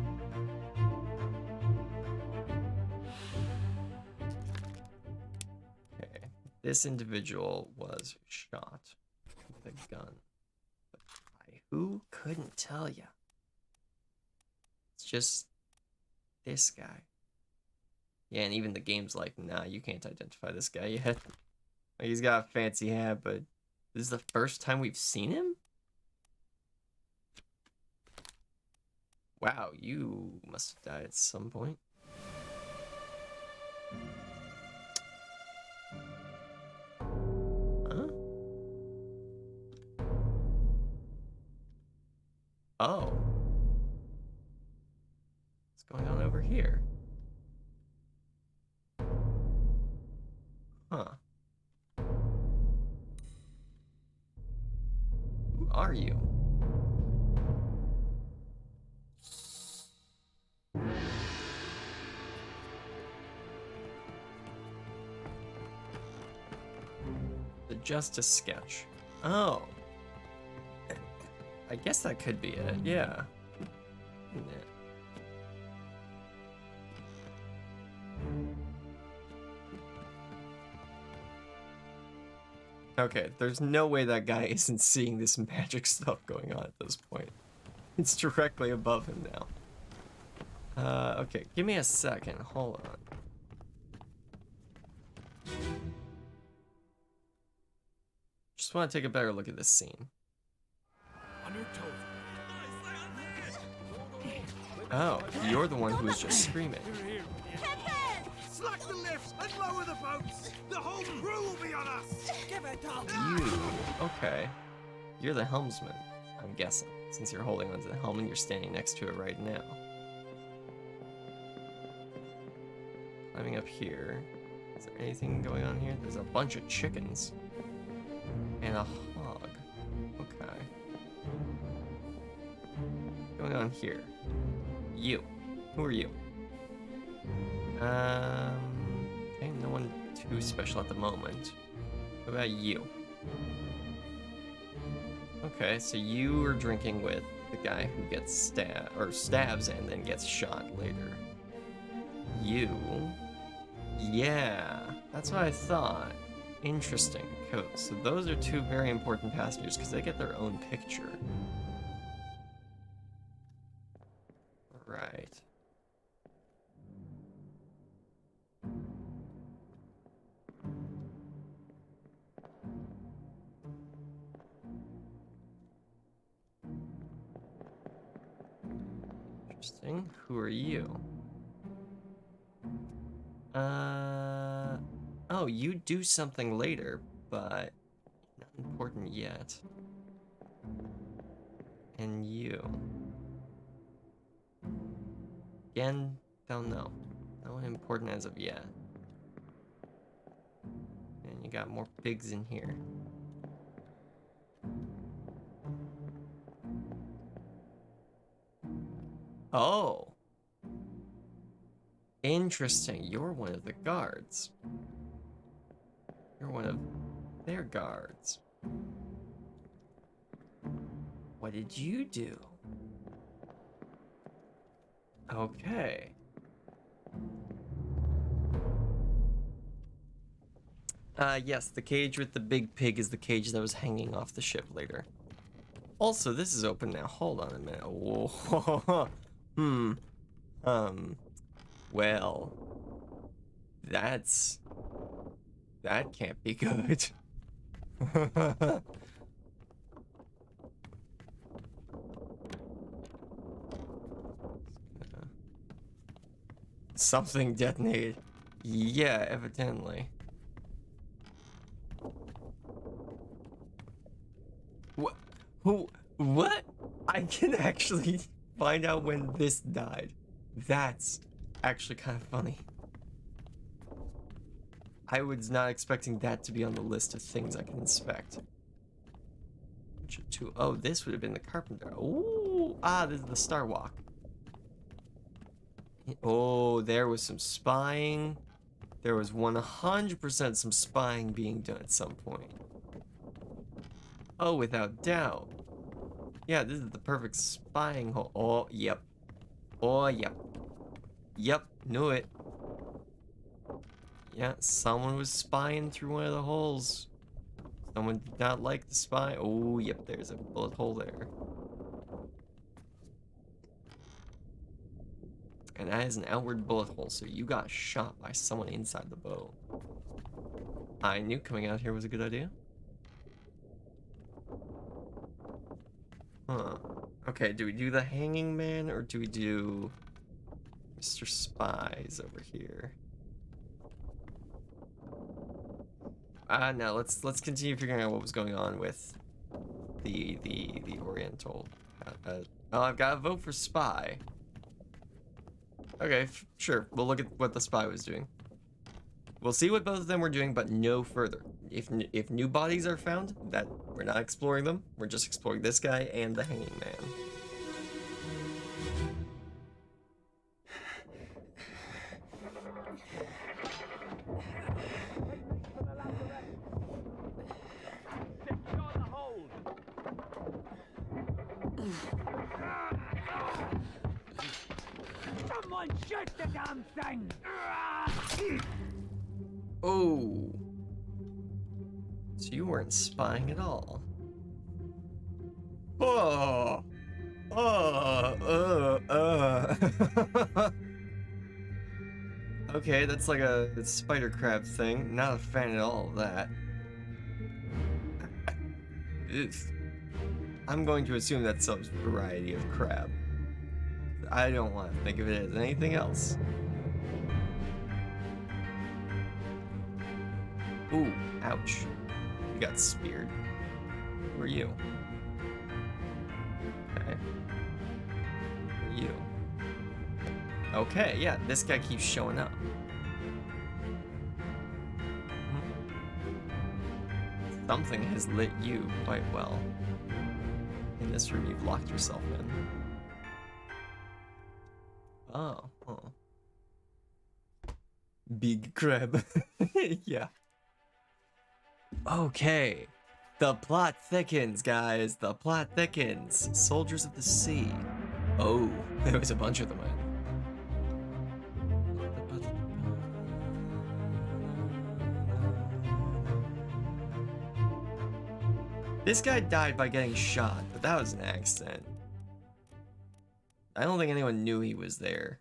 Okay. This individual was shot with a gun. But by who? Couldn't tell you. It's just this guy. Yeah, and even the game's like, nah, you can't identify this guy yet. Like, he's got a fancy hat, but this is the first time we've seen him? Wow, you must have died at some point. Huh? Oh. What's going on over here? Huh. Who are you? just a sketch. Oh. I guess that could be it, yeah. Okay, there's no way that guy isn't seeing this magic stuff going on at this point. It's directly above him now. Okay, give me a second. Hold on. Just want to take a better look at this scene. On your toes. Oh, you're the one who was just screaming. Slack the lifts and lower the boats. The whole crew will be on us. Give it up. You, okay. You're the helmsman, I'm guessing, since you're holding onto the helm and you're standing next to it right now. Climbing up here. Is there anything going on here? There's a bunch of chickens. And a hog. Okay. What's going on here? You. Who are you? Okay, no one too special at the moment. What about you? Okay, so you are drinking with the guy who gets stabs and then gets shot later. You? Yeah, that's what I thought. Interesting. Cool. So those are two very important passengers because they get their own picture. Right. Interesting. Who are you? Oh, you do something later, but not important yet. And you. Again, don't know. No one important as of yet. And you got more pigs in here. Oh. Interesting. You're one of the guards. You're one of their guards. What did you do? Okay. Yes, the cage with the big pig is the cage that was hanging off the ship later. Also, this is open now. Hold on a minute. Whoa. Well, that can't be good. Something detonated. Yeah, evidently. What? Who? What? I can actually find out when this died. That's actually kind of funny. I was not expecting that to be on the list of things I can inspect. Oh, this would have been the carpenter. Ooh, this is the Star Walk. Oh, there was some spying. There was 100% some spying being done at some point. Oh, without doubt. Yeah, this is the perfect spying hole. Oh, yep. Oh, yep. Yep, knew it. Yeah, someone was spying through one of the holes. Someone did not like the spy. Oh, yep, there's a bullet hole there. And that is an outward bullet hole, so you got shot by someone inside the boat. I knew coming out here was a good idea. Huh. Okay, do we do the hanging man or do we do Mr. Spies over here? No, let's continue figuring out what was going on with the Oriental. Oh, I've got to vote for Spy. Okay, sure. We'll look at what the spy was doing. We'll see what both of them were doing, but no further. If new bodies are found, that we're not exploring them. We're just exploring this guy and the hanging man. Someone shoot the damn thing! Oh. So you weren't spying at all. Oh. Okay, that's like a spider crab thing. Not a fan at all of that. Oof. I'm going to assume that's some variety of crab. I don't want to think of it as anything else. Ooh, ouch. You got speared. Who are you? Okay. Who are you? Okay, yeah, this guy keeps showing up. Something has lit you quite well. In this room you've locked yourself in. Oh. Big crab. Yeah. Okay. The plot thickens, guys. The plot thickens. Soldiers of the sea. Oh, there was a bunch of them. This guy died by getting shot, but that was an accident. I don't think anyone knew he was there.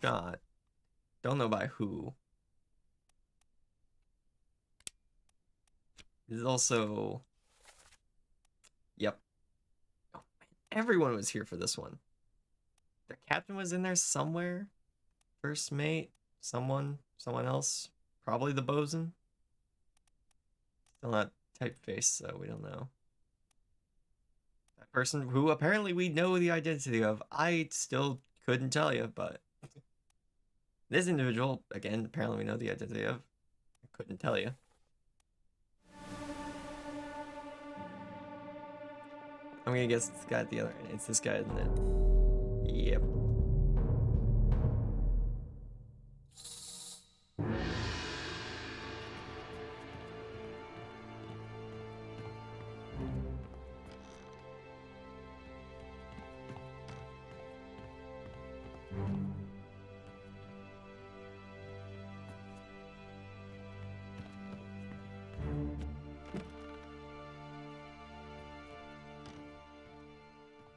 Shot. Don't know by who. This is also... Yep. Oh, man. Everyone was here for this one. The captain was in there somewhere. First mate. Someone else. Probably the bosun. Still not typeface, so we don't know. That person who apparently we know the identity of, I still couldn't tell you, but this individual, again, apparently we know the identity of. I couldn't tell you. I'm gonna guess it's the guy at the other end. It's this guy, isn't it? Yep.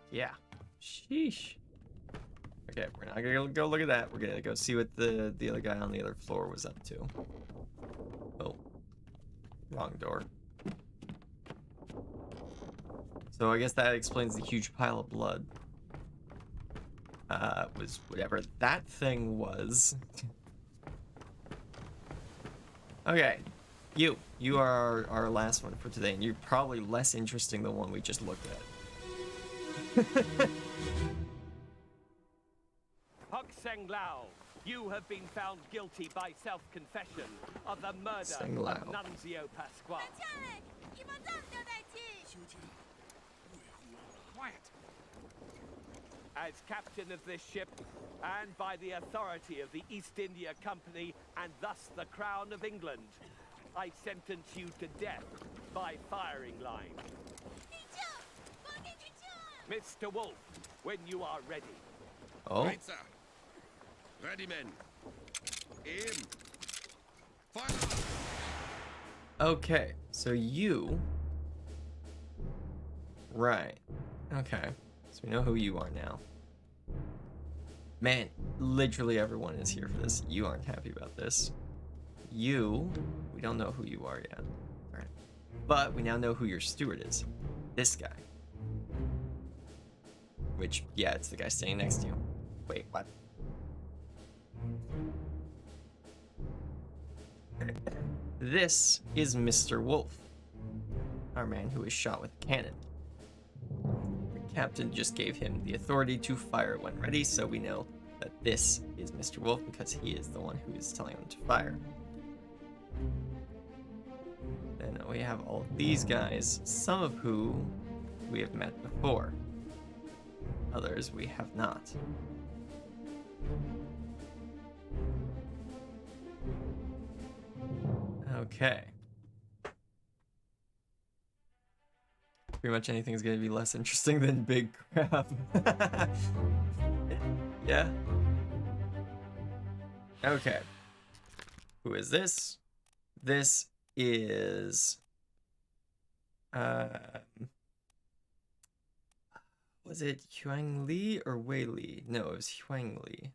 Yeah. Sheesh. Okay, we're not gonna go look at that. We're gonna go see what the other guy on the other floor was up to. Oh. Wrong door. So I guess that explains the huge pile of blood. Was whatever that thing was. Okay. You are our last one for today, and you're probably less interesting than the one we just looked at. Hok Seng Lao, you have been found guilty by self-confession of the murder Seng Lao. of Nunzio Pasquale. Quiet. As captain of this ship, and by the authority of the East India Company, and thus the Crown of England, I sentence you to death by firing line. Mr. Wolf, when you are ready. Oh. Right, sir. Ready, men. Aim. Fire. Okay, so you... Right. Okay. So we know who you are now. Man, literally everyone is here for this. You aren't happy about this. You... We don't know who you are yet. Alright. But we now know who your steward is. This guy. Which, yeah, it's the guy standing next to you. Wait, what? This is Mr. Wolf, our man who was shot with a cannon. The captain just gave him the authority to fire when ready, so we know that this is Mr. Wolf because he is the one who is telling him to fire. Then we have all of these guys, some of who we have met before. Others we have not. Okay. Pretty much anything's gonna be less interesting than big crab. Yeah. Okay. Who is this? This is was it Huang Li or Wei Li? No, it was Huang Li.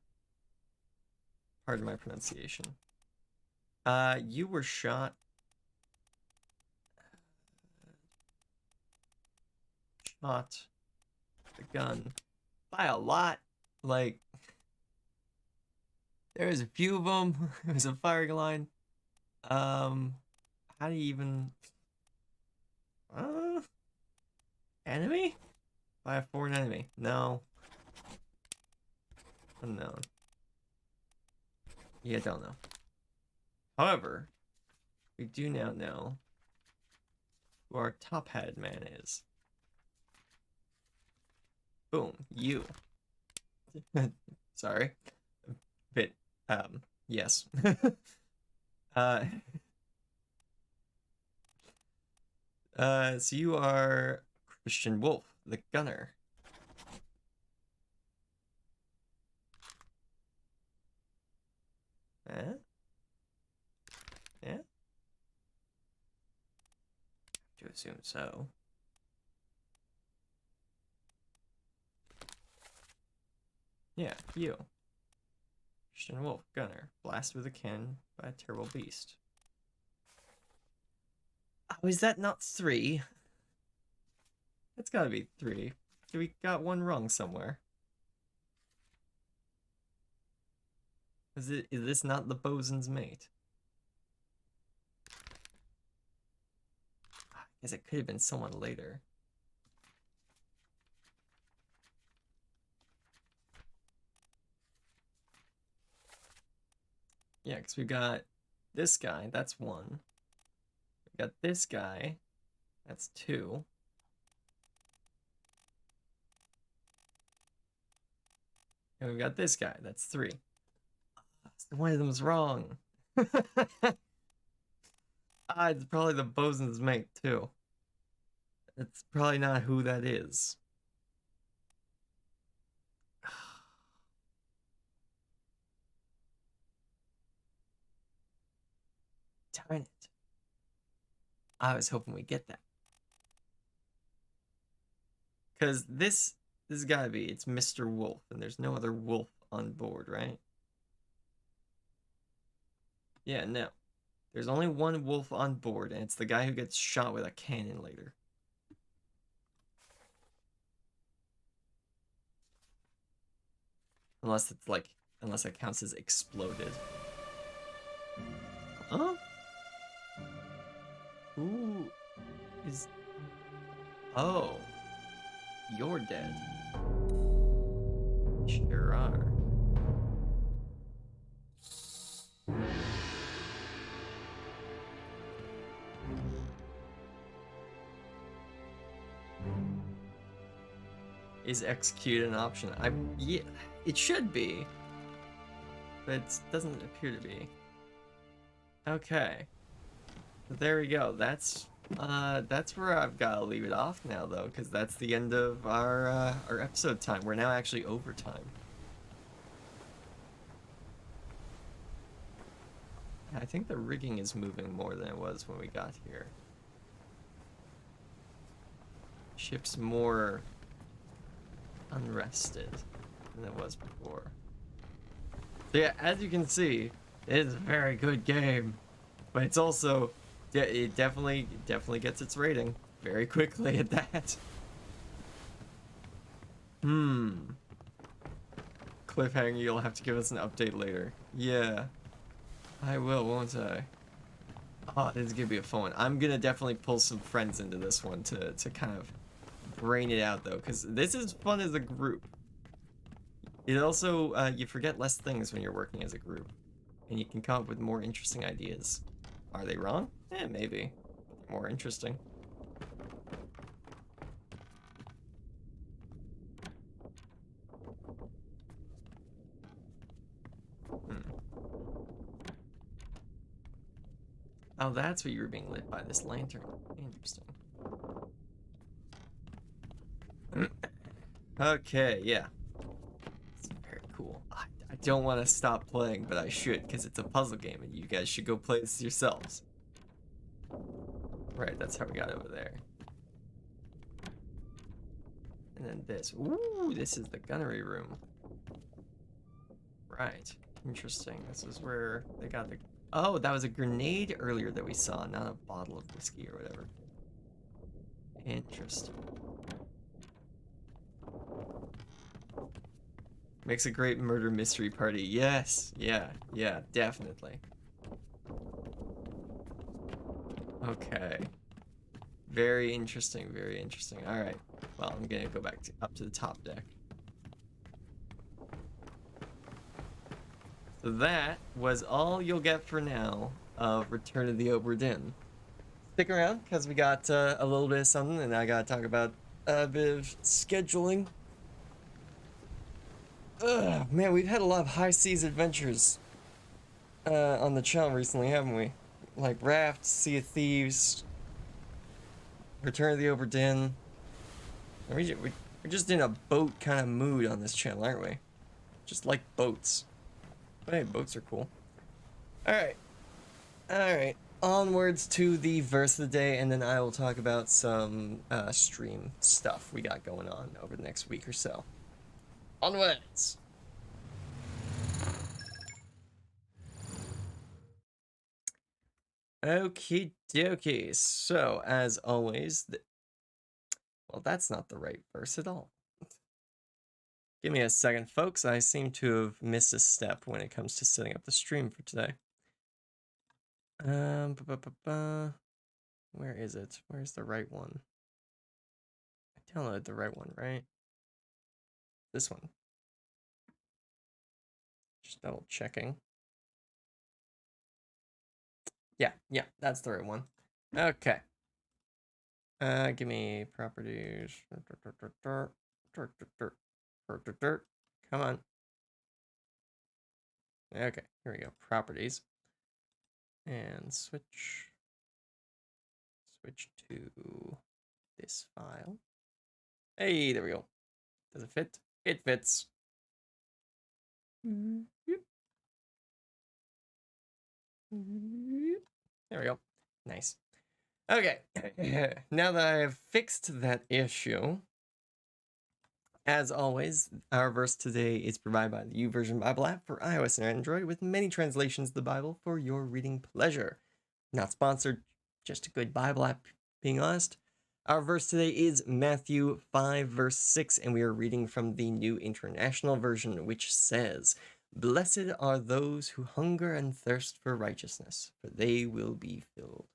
Pardon my pronunciation. You were shot the gun by a lot. Like, there was a few of them. It was a firing line. How do you even enemy? By a foreign enemy? No. Unknown. Yeah, don't know. However, we do now know who our top-hatted man is. Boom, you. Sorry. Bit, yes. So you are Christian Wolf, the gunner. Eh? Yeah? To assume so. Yeah, you. Christian Wolf, gunner. Blast with a cannon by a terrible beast. Oh, is that not 3? That's gotta be 3. We got one wrong somewhere. Is this not the bosun's mate? I guess it could have been someone later. Yeah, because we got this guy, that's 1. We got this guy, that's 2. And we've got this guy, that's 3. One of them's wrong. It's probably the bosun's mate, too. It's probably not who that is. Darn it. I was hoping we'd get that. Because this has gotta be, it's Mr. Wolf, and there's no other wolf on board, right? Yeah, no. There's only one wolf on board, and it's the guy who gets shot with a cannon later. Unless it's like, unless it counts as exploded. Huh? Who is... Oh. You're dead. Sure are. Is execute an option? Yeah, it should be, but it doesn't appear to be. Okay, there we go. That's where I've got to leave it off now, though, because that's the end of our episode time. We're now actually overtime. I think the rigging is moving more than it was when we got here. Ship's more unrested than it was before. So yeah, as you can see, it is a very good game, but it's also, yeah, it definitely gets its rating very quickly at that. Cliffhanger, you'll have to give us an update later. Yeah, I will, won't I? Oh, this is gonna be a fun one. I'm gonna definitely pull some friends into this one to kind of brain it out, though, because this is fun as a group. It also, you forget less things when you're working as a group, and you can come up with more interesting ideas. Are they wrong? Eh, maybe. More interesting. Oh, that's what you were being lit by, this lantern. Interesting. Okay, yeah. It's very cool. I don't want to stop playing, but I should, because it's a puzzle game, and you guys should go play this yourselves. Right, that's how we got over there. And then this. Ooh, this is the gunnery room. Right. Interesting. This is where they got the... Oh, that was a grenade earlier that we saw, not a bottle of whiskey or whatever. Interesting. Makes a great murder mystery party. Yes. Yeah, definitely. Okay. Very interesting, very interesting. Alright. Well, I'm gonna go back up to the top deck. So that was all you'll get for now of Return of the Obra Dinn. Stick around, because we got a little bit of something, and I gotta talk about a bit of scheduling. Ugh, man, we've had a lot of high seas adventures on the channel recently, haven't we? Like Raft, Sea of Thieves, Return of the Obra Dinn. We're just in a boat kind of mood on this channel, aren't we? Just like boats. But hey, boats are cool. Alright. Alright. Onwards to the verse of the day, and then I will talk about some stream stuff we got going on over the next week or so. Onwards! Okie dokie. So, as always, well, that's not the right verse at all. Give me a second, folks. I seem to have missed a step when it comes to setting up the stream for today. Where is it? Where's the right one? I downloaded the right one, right? This one. Just double checking. Yeah, that's the right one. Okay. Give me properties. Come on. Okay, here we go. Properties. And switch to this file. Hey, there we go. Does it fit? It fits. There we go. Nice. Okay. Now that I have fixed that issue, as always, our verse today is provided by the YouVersion Bible app for iOS and Android, with many translations of the Bible for your reading pleasure. Not sponsored, just a good Bible app, being honest. Our verse today is Matthew 5, verse 6, and we are reading from the New International Version, which says, "Blessed are those who hunger and thirst for righteousness, for they will be filled."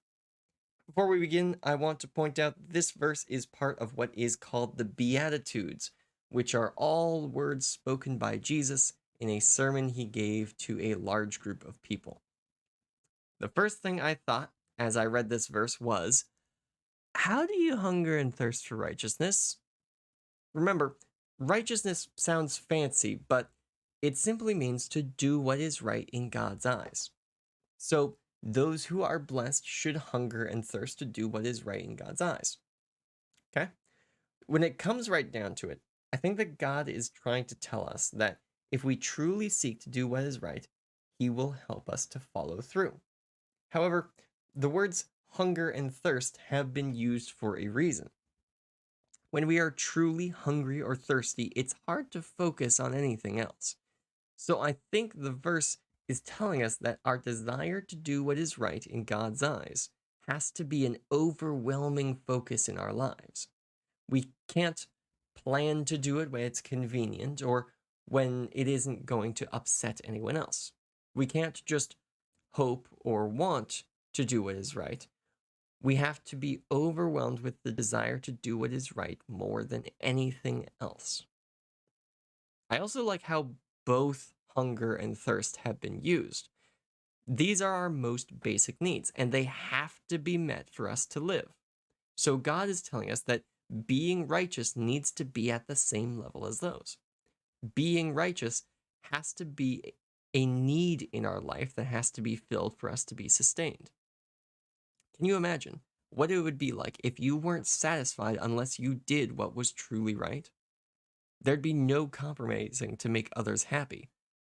Before we begin, I want to point out this verse is part of what is called the Beatitudes, which are all words spoken by Jesus in a sermon he gave to a large group of people. The first thing I thought as I read this verse was, how do you hunger and thirst for righteousness? Remember, righteousness sounds fancy, but it simply means to do what is right in God's eyes. So, those who are blessed should hunger and thirst to do what is right in God's eyes. Okay? When it comes right down to it, I think that God is trying to tell us that if we truly seek to do what is right, He will help us to follow through. However, the words hunger and thirst have been used for a reason. When we are truly hungry or thirsty, it's hard to focus on anything else. So I think the verse is telling us that our desire to do what is right in God's eyes has to be an overwhelming focus in our lives. We can't plan to do it when it's convenient or when it isn't going to upset anyone else. We can't just hope or want to do what is right. We have to be overwhelmed with the desire to do what is right more than anything else. I also like how both hunger and thirst have been used. These are our most basic needs, and they have to be met for us to live. So God is telling us that being righteous needs to be at the same level as those. Being righteous has to be a need in our life that has to be filled for us to be sustained. Can you imagine what it would be like if you weren't satisfied unless you did what was truly right? there'd be no compromising to make others happy,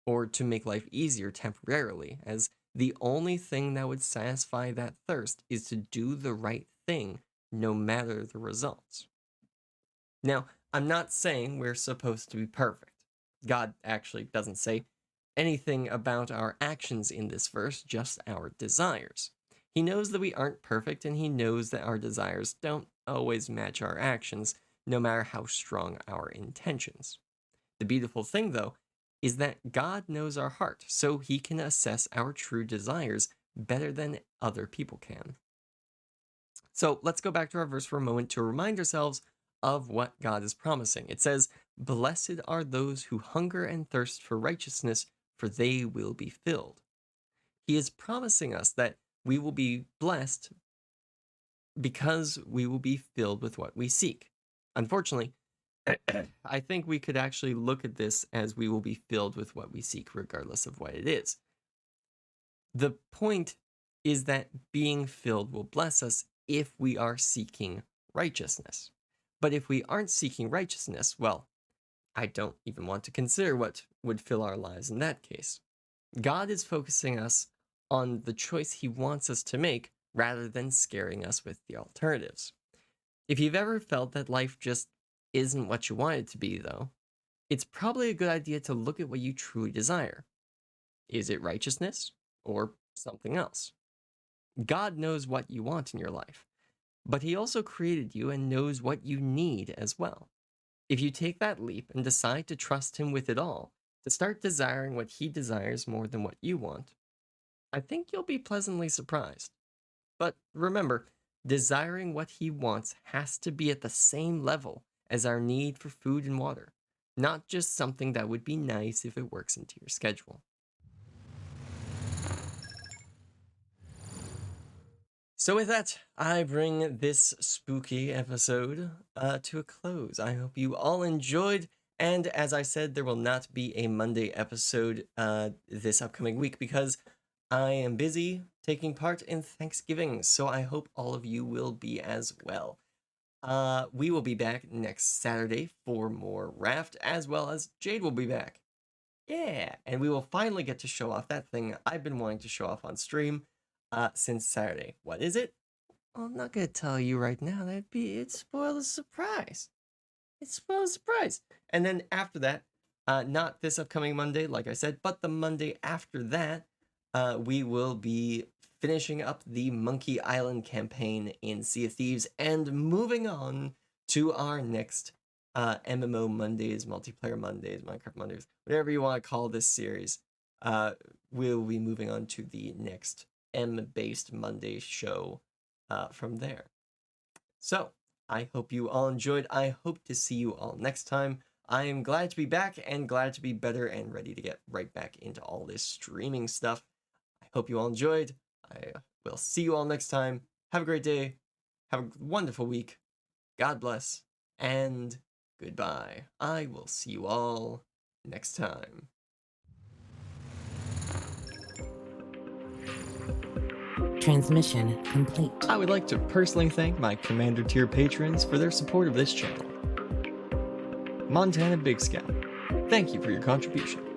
or to make life easier temporarily, as the only thing that would satisfy that thirst is to do the right thing, no matter the results. Now, I'm not saying we're supposed to be perfect. God actually doesn't say anything about our actions in this verse, just our desires. He knows that we aren't perfect, and he knows that our desires don't always match our actions, no matter how strong our intentions. The beautiful thing, though, is that God knows our heart, so he can assess our true desires better than other people can. So let's go back to our verse for a moment to remind ourselves of what God is promising. It says, "Blessed are those who hunger and thirst for righteousness, for they will be filled." He is promising us that we will be blessed because we will be filled with what we seek. Unfortunately, I think we could actually look at this as we will be filled with what we seek, regardless of what it is. The point is that being filled will bless us if we are seeking righteousness. But if we aren't seeking righteousness, well, I don't even want to consider what would fill our lives in that case. God is focusing us on the choice he wants us to make rather than scaring us with the alternatives. If you've ever felt that life just isn't what you want it to be, though, it's probably a good idea to look at what you truly desire. Is it righteousness or something else? God knows what you want in your life, but he also created you and knows what you need as well. If you take that leap and decide to trust him with it all, to start desiring what he desires more than what you want, I think you'll be pleasantly surprised. But remember, desiring what he wants has to be at the same level as our need for food and water, not just something that would be nice if it works into your schedule. So with that, I bring this spooky episode to a close. I hope you all enjoyed, and as I said, there will not be a Monday episode this upcoming week because I am busy taking part in Thanksgiving, so I hope all of you will be as well. We will be back next Saturday for more Raft, as well as Jade will be back. Yeah, and we will finally get to show off that thing I've been wanting to show off on stream since Saturday. What is it? Well, I'm not going to tell you right now. It'd spoil the surprise. It spoils the surprise. And then after that, not this upcoming Monday, like I said, but the Monday after that, we will be finishing up the Monkey Island campaign in Sea of Thieves and moving on to our next MMO Mondays, Multiplayer Mondays, Minecraft Mondays, whatever you want to call this series. We'll be moving on to the next M-based Monday show from there. So, I hope you all enjoyed. I hope to see you all next time. I am glad to be back and glad to be better and ready to get right back into all this streaming stuff. I hope you all enjoyed. I will see you all next time. Have a great day. Have a wonderful week. God bless. And goodbye. I will see you all next time. Transmission complete. I would like to personally thank my Commander tier patrons for their support of this channel. Montana Big Scout, thank you for your contribution.